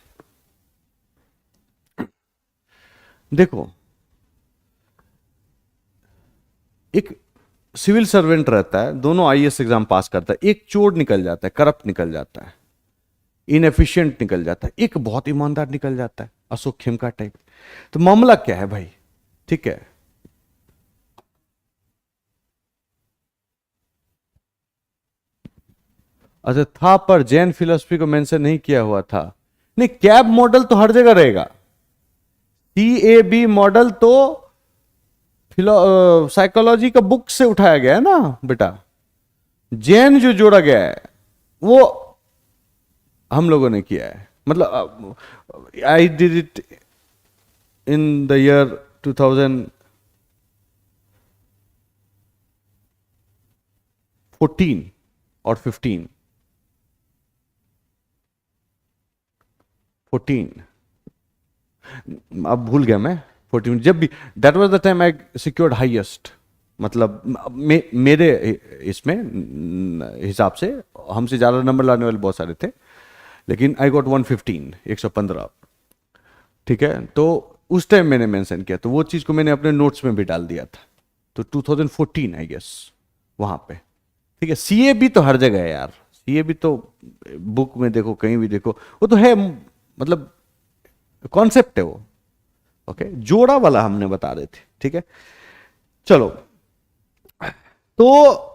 देखो, एक सिविल सर्वेंट रहता है, दोनों आईएएस एग्जाम पास करता है, एक चोर निकल जाता है, करप्ट निकल जाता है, इनएफिशिएंट निकल जाता है, एक बहुत ईमानदार निकल जाता है, अशोक खेमका टाइप। तो मामला क्या है भाई? ठीक है, अच्छा था, पर जैन फिलोसफी को मेंशन नहीं किया हुआ था। नहीं, कैब मॉडल तो हर जगह रहेगा, सीएबी मॉडल तो साइकोलॉजी का बुक से उठाया गया है ना बेटा। जैन जो जोड़ा गया है वो हम लोगों ने किया है, मतलब आई did it in the year 2014 और 15, 14, अब भूल गया मैं, 14 जब भी, that was the time I secured highest, मतलब मेरे इसमें हिसाब से हमसे ज्यादा नंबर लाने वाले बहुत सारे थे, लेकिन आई गॉट 115, 115। ठीक है, तो उस टाइम मैंने मेंशन किया, तो वो चीज को मैंने अपने नोट्स में भी डाल दिया था, तो 2014 आई गेस वहां पे। ठीक है, सीए भी तो हर जगह है यार, सीए भी तो बुक में देखो, कहीं भी देखो, वो तो है, मतलब कॉन्सेप्ट है वो। ओके, जोड़ा वाला हमने बता रहे थे, ठीक है। चलो, तो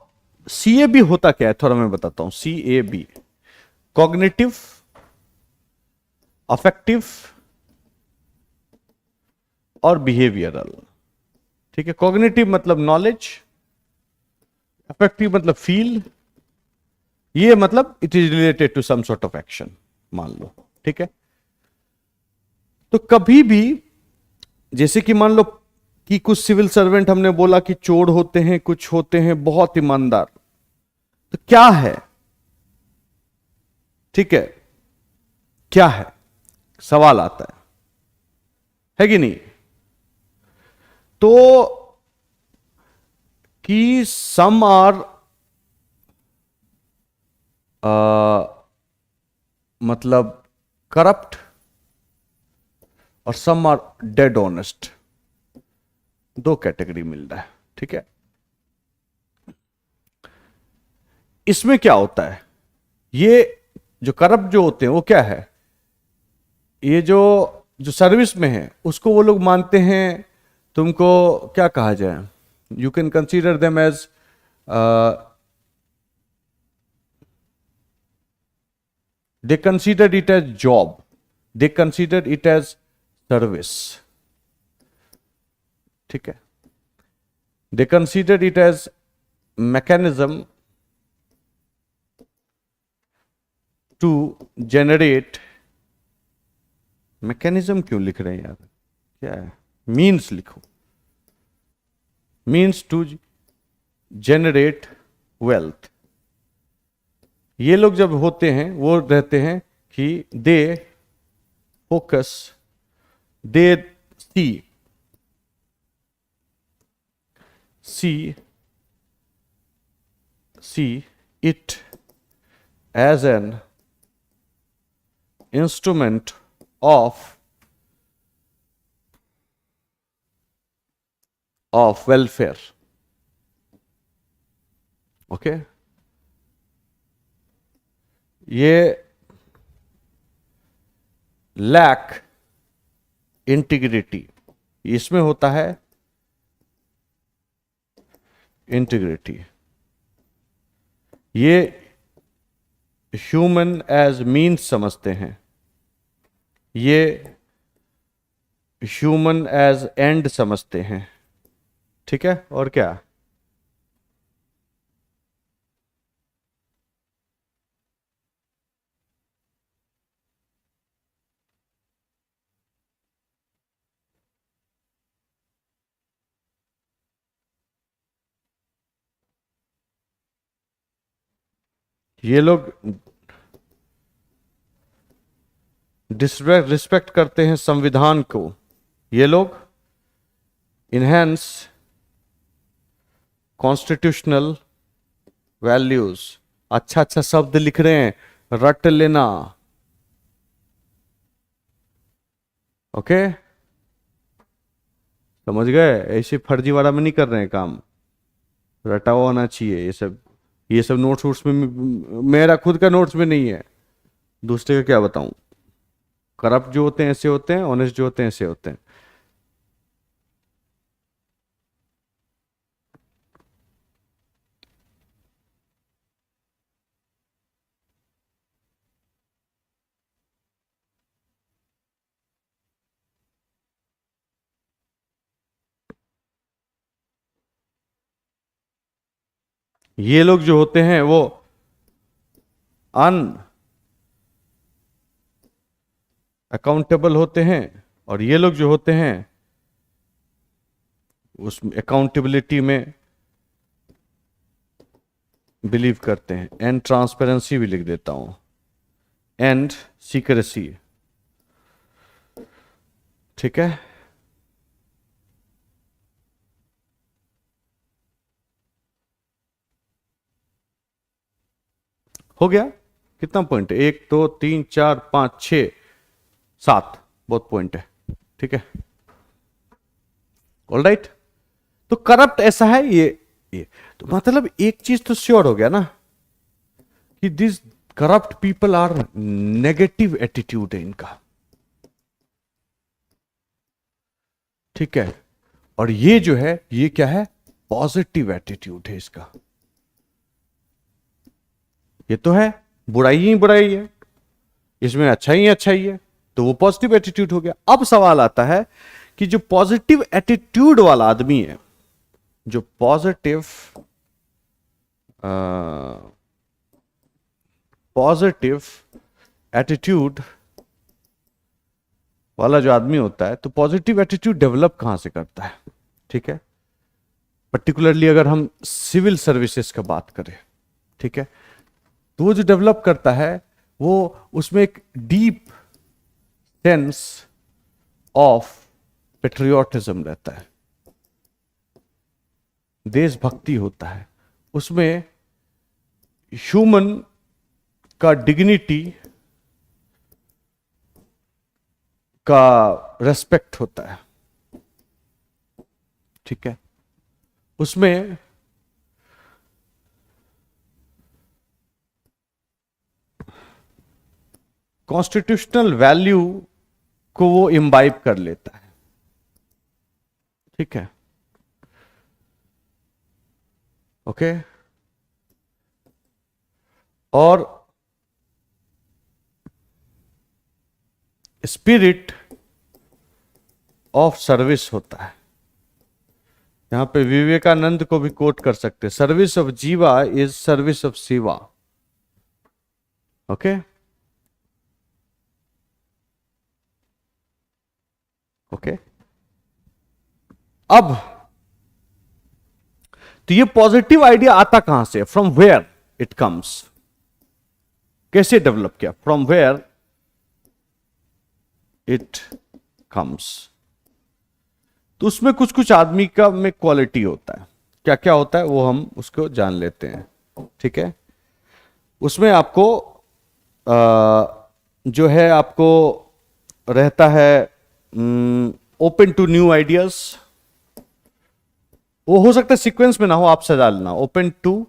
सीएबी होता क्या है, थोड़ा मैं बताता हूं। सीएबी, कॉग्निटिव, अफेक्टिव और बिहेवियरल, ठीक है। कॉग्निटिव मतलब नॉलेज, अफेक्टिव मतलब फील, ये मतलब it is related to some sort of action, मान लो, ठीक है। तो कभी भी, जैसे कि मान लो कि कुछ सिविल सर्वेंट हमने बोला कि चोर होते हैं, कुछ होते हैं बहुत ईमानदार, तो क्या है, ठीक है, क्या है, सवाल आता है कि नहीं। तो कि सम आर मतलब करप्ट और सम आर डेड ऑनेस्ट, दो कैटेगरी मिल रहा है, ठीक है। इसमें क्या होता है, ये जो करप्ट जो होते हैं वो क्या है, ये जो जो सर्विस में है उसको वो लोग मानते हैं, तुमको क्या कहा जाए, you can consider them as, they consider it as job, they consider it as service, ठीक है। they consider it as mechanism to generate, mechanism क्यों लिख रहे हैं यार, क्या है, मीन्स लिखो, मीन्स टू जेनरेट वेल्थ। ये लोग जब होते हैं वो रहते हैं कि they focus, they see it as an instrument of welfare, okay. ये लैक इंटीग्रिटी, इसमें होता है इंटीग्रिटी। ये ह्यूमन एज मीन्स समझते हैं, ये ह्यूमन एज एंड समझते हैं, ठीक है। और क्या, ये लोग रिस्पेक्ट करते हैं संविधान को, ये लोग इनहेंस कॉन्स्टिट्यूशनल वैल्यूज। अच्छा अच्छा शब्द लिख रहे हैं, रट लेना, ओके, समझ गए। ऐसे फर्जीवाड़ा में नहीं कर रहे हैं काम, रटा हुआ होना चाहिए ये सब। ये सब नोट्स वोट्स में, मेरा खुद का नोट्स में नहीं है, दूसरे का क्या बताऊं। करप्ट जो होते हैं ऐसे होते हैं, ऑनेस्ट जो होते हैं ऐसे होते हैं। ये लोग जो होते हैं वो अन अकाउंटेबल होते हैं, और ये लोग जो होते हैं उस अकाउंटेबिलिटी में बिलीव करते हैं। एंड ट्रांसपेरेंसी भी लिख देता हूं, एंड सीक्रेसी, ठीक है। हो गया, कितना पॉइंट है, 1 2 3 4 5 6 7, बहुत पॉइंट है, ठीक है। ऑल राइट, तो करप्ट ऐसा है ये तो मतलब एक चीज तो श्योर हो गया ना कि this corrupt people are negative attitude है इनका, ठीक है, और ये जो है ये क्या है, पॉजिटिव एटीट्यूड है इसका। ये तो है बुराई ही बुराई है, इसमें अच्छा ही अच्छा ही है, तो वो पॉजिटिव एटीट्यूड हो गया। अब सवाल आता है कि जो पॉजिटिव एटीट्यूड वाला आदमी है, जो पॉजिटिव एटीट्यूड वाला जो आदमी होता है, तो पॉजिटिव एटीट्यूड डेवलप कहां से करता है? ठीक है, पर्टिकुलरली अगर हम सिविल सर्विसेज का बात करें, ठीक है, तो वो जो डेवलप करता है वो उसमें एक डीप सेंस ऑफ पेट्रियोटिज्म रहता है, देशभक्ति होता है, उसमें ह्यूमन का डिग्निटी का रेस्पेक्ट होता है। ठीक है, उसमें कॉन्स्टिट्यूशनल वैल्यू को वो इम्बाइब कर लेता है। ठीक है, ओके, और स्पिरिट ऑफ सर्विस होता है। यहां पे विवेकानंद को भी कोट कर सकते हैं, सर्विस ऑफ जीवा is service of Shiva. Okay, okay, अब तो ये पॉजिटिव आइडिया आता कहां से? फ्रॉम वेयर इट कम्स, कैसे डेवलप किया? फ्रॉम वेयर इट कम्स, तो उसमें कुछ कुछ आदमी का में क्वालिटी होता है। क्या क्या होता है वो हम उसको जान लेते हैं। ठीक है, उसमें आपको जो है आपको रहता है ओपन टू न्यू आइडियाज। वो हो सकता है सीक्वेंस में ना हो, आप सजा लेना। ओपन टू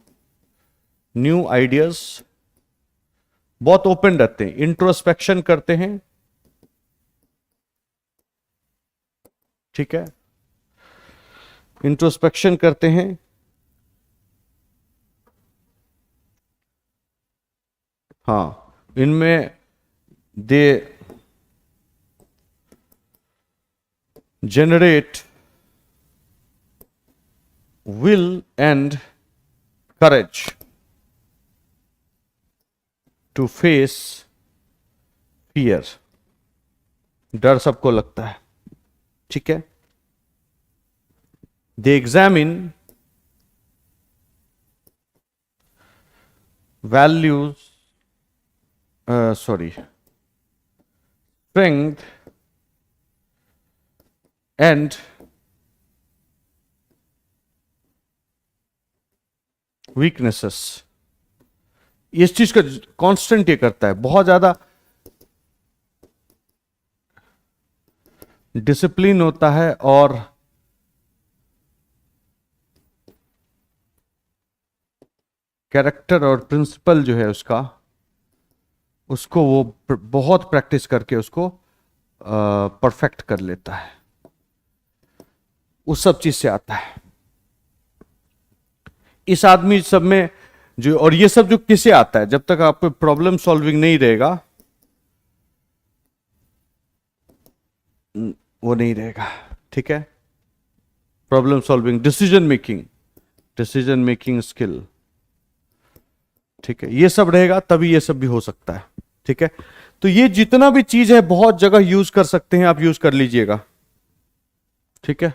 न्यू आइडियाज, बहुत ओपन रहते हैं, इंट्रोस्पेक्शन करते हैं। ठीक है, इंट्रोस्पेक्शन करते हैं, हाँ, इनमें दे generate will and courage to face fear। डर सबको लगता है। ठीक है, they examine values, strength and weaknesses। इस चीज का कांस्टेंट ये करता है, बहुत ज्यादा डिसिप्लिन होता है और कैरेक्टर और प्रिंसिपल जो है उसको वो बहुत प्रैक्टिस करके उसको परफेक्ट कर लेता है। उस सब चीज से आता है इस आदमी सब में जो। और ये सब जो किसे आता है? जब तक आपको प्रॉब्लम सॉल्विंग नहीं रहेगा वो नहीं रहेगा। ठीक है, problem solving, decision making skill, ठीक है, ये सब रहेगा तभी ये सब भी हो सकता है। ठीक है, तो ये जितना भी चीज है बहुत जगह यूज कर सकते हैं, आप यूज कर लीजिएगा। ठीक है,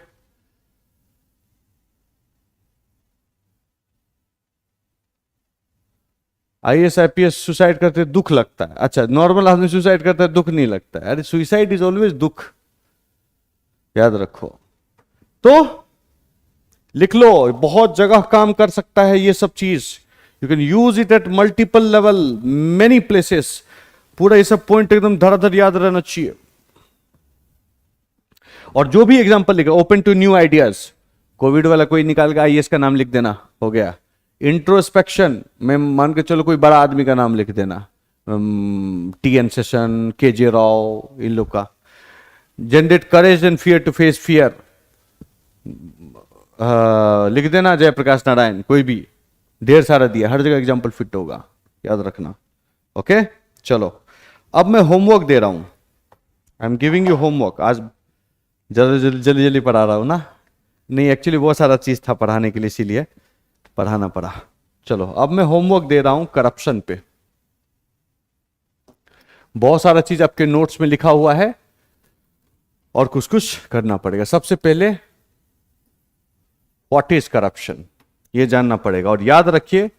IAS IPS सुसाइड करते दुख लगता है। अच्छा, नॉर्मल आदमी सुसाइड करता है दुख नहीं लगता है। अरे सुसाइड इज ऑलवेज दुख, याद रखो। तो लिख लो, बहुत जगह काम कर सकता है ये सब चीज। You can use it at multiple level, many places. पूरा ये सब पॉइंट एकदम धड़ाधड़ याद रहना चाहिए। और जो भी एग्जांपल लिखा, open to new ideas, Covid वाला कोई निकाल के IAS का नाम लिख देना, हो गया। इंट्रोस्पेक्शन में मान के चलो कोई बड़ा आदमी का नाम लिख देना, TN सेशन, KJ राव, इन लोग का। Generate courage and fear to face fear. लिख देना जयप्रकाश नारायण, कोई भी, ढेर सारा दिया, हर जगह एग्जाम्पल फिट होगा, याद रखना। ओके चलो, अब मैं होमवर्क दे रहा हूं, I am giving you homework. आज जल्दी जल्दी जल्दी पढ़ा रहा हूं ना, नहीं एक्चुअली बहुत सारा चीज था पढ़ाने के लिए, इसीलिए पढ़ाना पड़ा। चलो अब मैं होमवर्क दे रहा हूं करप्शन पे। बहुत सारा चीज आपके नोट्स में लिखा हुआ है और कुछ कुछ करना पड़ेगा। सबसे पहले व्हाट इज करप्शन, ये जानना पड़ेगा, और याद रखिए,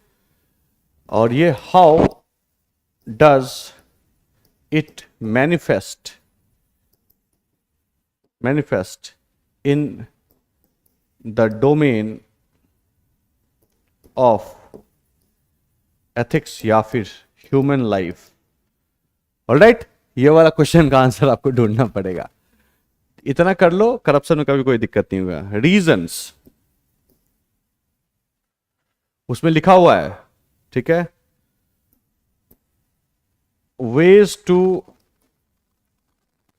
और ये how does it manifest in the domain of ethics या फिर ह्यूमन लाइफ। ऑलराइट, ये वाला क्वेश्चन का आंसर आपको ढूंढना पड़ेगा। इतना कर लो, करप्शन में कभी कोई दिक्कत नहीं होगा। रीजंस उसमें लिखा हुआ है, ठीक है। वेज टू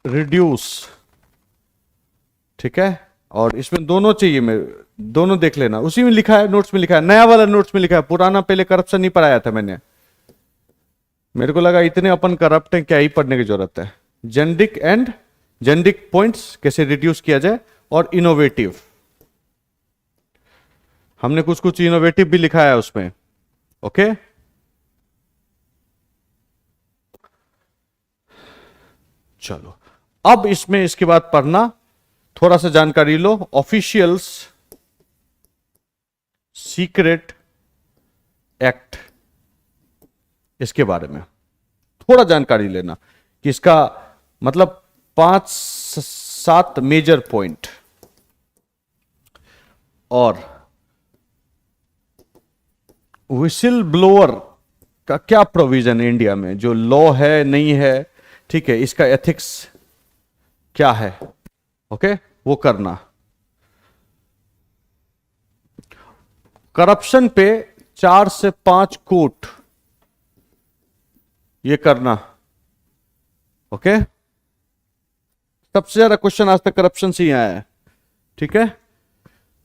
रिड्यूस, ठीक है, और इसमें दोनों चाहिए, मैं दोनों देख लेना, उसी में लिखा है, नोट्स में लिखा है, नया वाला नोट्स में लिखा है, पुराना पहले करप्शन नहीं पढ़ाया था मैंने, मेरे को लगा इतने अपन करप्ट हैं, क्या ही पढ़ने की जरूरत है। जेंडिक पॉइंट्स कैसे रिड्यूस किया जाए, और इनोवेटिव, हमने कुछ कुछ इनोवेटिव भी लिखा है उसमें। ओके चलो, अब इसमें इसके बाद पढ़ना, थोड़ा सा जानकारी लो, ऑफिशियल्स सीक्रेट एक्ट, इसके बारे में थोड़ा जानकारी लेना कि इसका मतलब 5-7 मेजर पॉइंट, और विसिल ब्लोअर का क्या प्रोविजन है इंडिया में, जो लॉ है नहीं है, ठीक है, इसका एथिक्स क्या है, ओके वो करना। करप्शन पे 4 से 5 कोट, ये करना। ओके, सबसे ज्यादा क्वेश्चन आज तक करप्शन से ही आया है, ठीक है।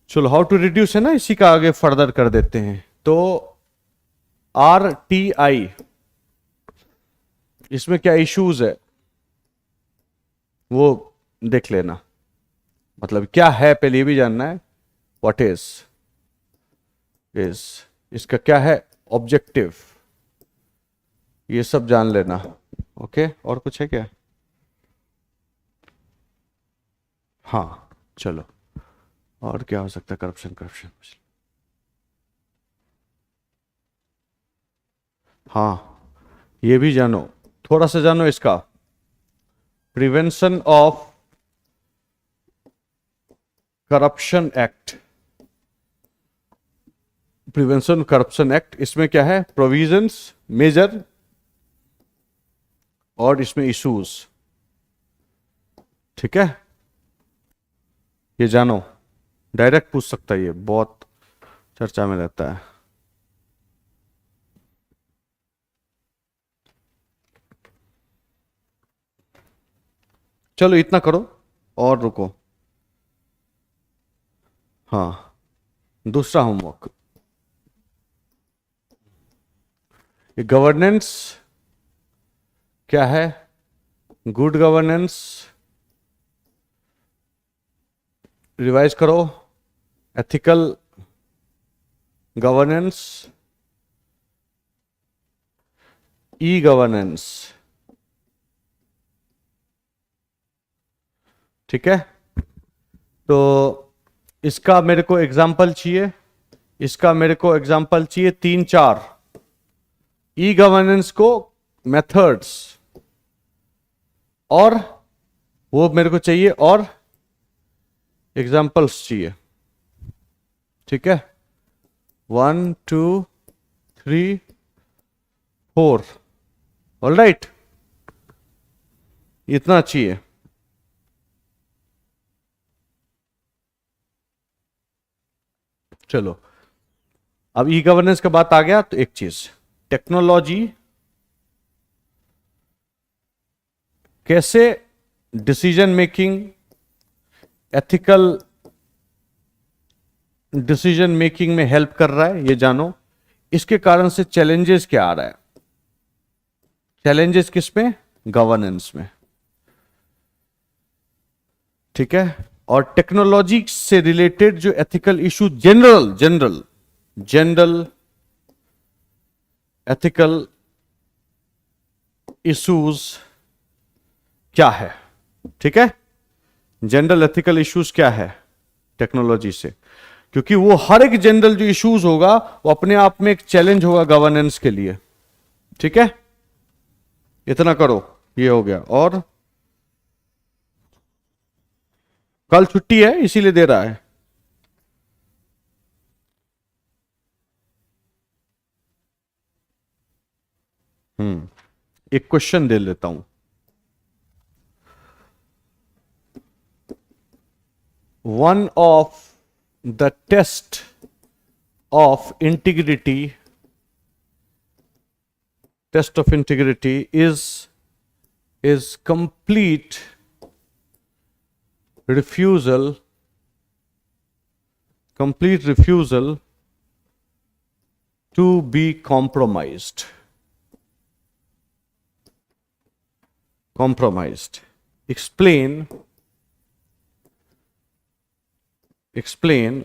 चलो, हाउ टू रिड्यूस है ना, इसी का आगे फर्दर कर देते हैं। तो RTI, इसमें क्या इश्यूज है वो देख लेना, मतलब क्या है पहले ये भी जानना है, व्हाट इज इसका क्या है ऑब्जेक्टिव, ये सब जान लेना। ओके, और कुछ है क्या? हाँ चलो, और क्या हो सकता है करप्शन। हाँ ये भी जानो, थोड़ा सा जानो इसका, prevention of corruption act, prevention corruption act, इसमें क्या है प्रोविजंस मेजर, और इसमें इश्यूज, ठीक है, ये जानो, डायरेक्ट पूछ सकता है, ये बहुत चर्चा में रहता है। चलो इतना करो और रुको। हाँ, दूसरा होमवर्क, ये गवर्नेंस क्या है, गुड गवर्नेंस रिवाइज करो, एथिकल गवर्नेंस, ई गवर्नेंस, ठीक है। तो इसका मेरे को एग्जाम्पल चाहिए, इसका मेरे को एग्जाम्पल चाहिए 3-4, ई गवर्नेंस को मेथड्स, और वो मेरे को चाहिए, और एग्जाम्पल्स चाहिए, ठीक है। 1 2 3 4, ऑलराइट, इतना चाहिए। चलो, अब ई गवर्नेंस का बात आ गया, तो एक चीज, टेक्नोलॉजी कैसे decision making, ethical decision making में हेल्प कर रहा है, ये जानो। इसके कारण से चैलेंजेस क्या आ रहा है? चैलेंजेस किस में? गवर्नेंस में, ठीक है। और टेक्नोलॉजी से रिलेटेड जो ethical issue, general ethical issues क्या है, ठीक है। जनरल एथिकल इश्यूज क्या है टेक्नोलॉजी से, क्योंकि वो हर एक जनरल जो इश्यूज होगा वो अपने आप में एक चैलेंज होगा गवर्नेंस के लिए, ठीक है। इतना करो, ये हो गया। और कल छुट्टी है इसीलिए दे रहा है। एक क्वेश्चन दे लेता हूं। One of the test of integrity is complete refusal to be compromised. Explain with explain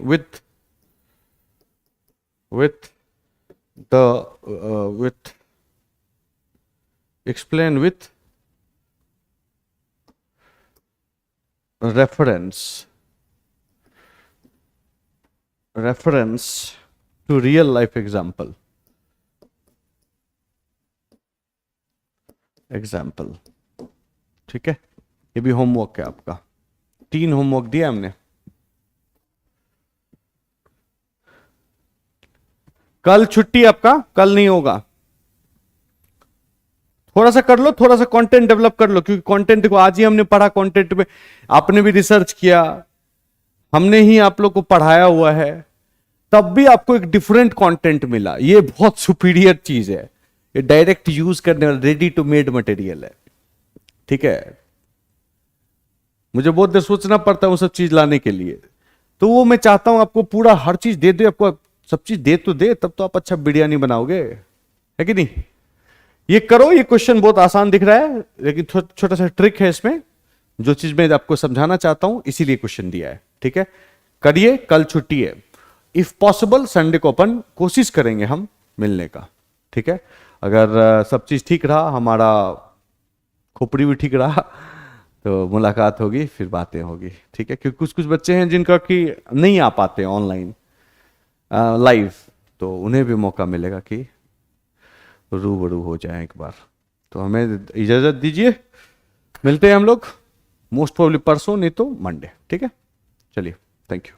with reference to real life example, ठीक है। ये भी होमवर्क है आपका, 3 होमवर्क दिया हमने। कल छुट्टी आपका, कल नहीं होगा। थोड़ा सा कर लो, थोड़ा सा कंटेंट डेवलप कर लो, क्योंकि कंटेंट को आज ही हमने पढ़ा, कंटेंट में आपने भी रिसर्च किया, हमने ही आप लोग को पढ़ाया हुआ है, तब भी आपको एक डिफरेंट कंटेंट मिला। ये बहुत सुपीरियर चीज है, ये डायरेक्ट यूज करने वाला रेडी टू मेड मटेरियल है, ठीक है। मुझे बहुत देर सोचना पड़ता है वो सब चीज लाने के लिए, तो वो मैं चाहता हूं आपको पूरा हर चीज दे दे, आपको सब चीज दे तो दे, तब तो आप अच्छा बिरयानी बनाओगे, है कि नहीं। ये करो, ये क्वेश्चन बहुत आसान दिख रहा है, लेकिन छोटा सा ट्रिक है इसमें, जो चीज मैं आपको समझाना चाहता हूं इसीलिए क्वेश्चन दिया है, ठीक है। करिए, कल छुट्टी है। इफ पॉसिबल संडे को अपन कोशिश करेंगे हम मिलने का, ठीक है। अगर सब चीज ठीक रहा, हमारा खोपड़ी भी ठीक रहा, तो मुलाकात होगी, फिर बातें होगी, ठीक है। क्योंकि कुछ कुछ बच्चे हैं जिनका कि नहीं आ पाते ऑनलाइन लाइव, तो उन्हें भी मौका मिलेगा कि रूबरू हो जाए एक बार। तो हमें इजाजत दीजिए, मिलते हैं हम लोग मोस्ट प्रोबेबली परसों, नहीं तो मंडे, ठीक है। चलिए, थैंक यू।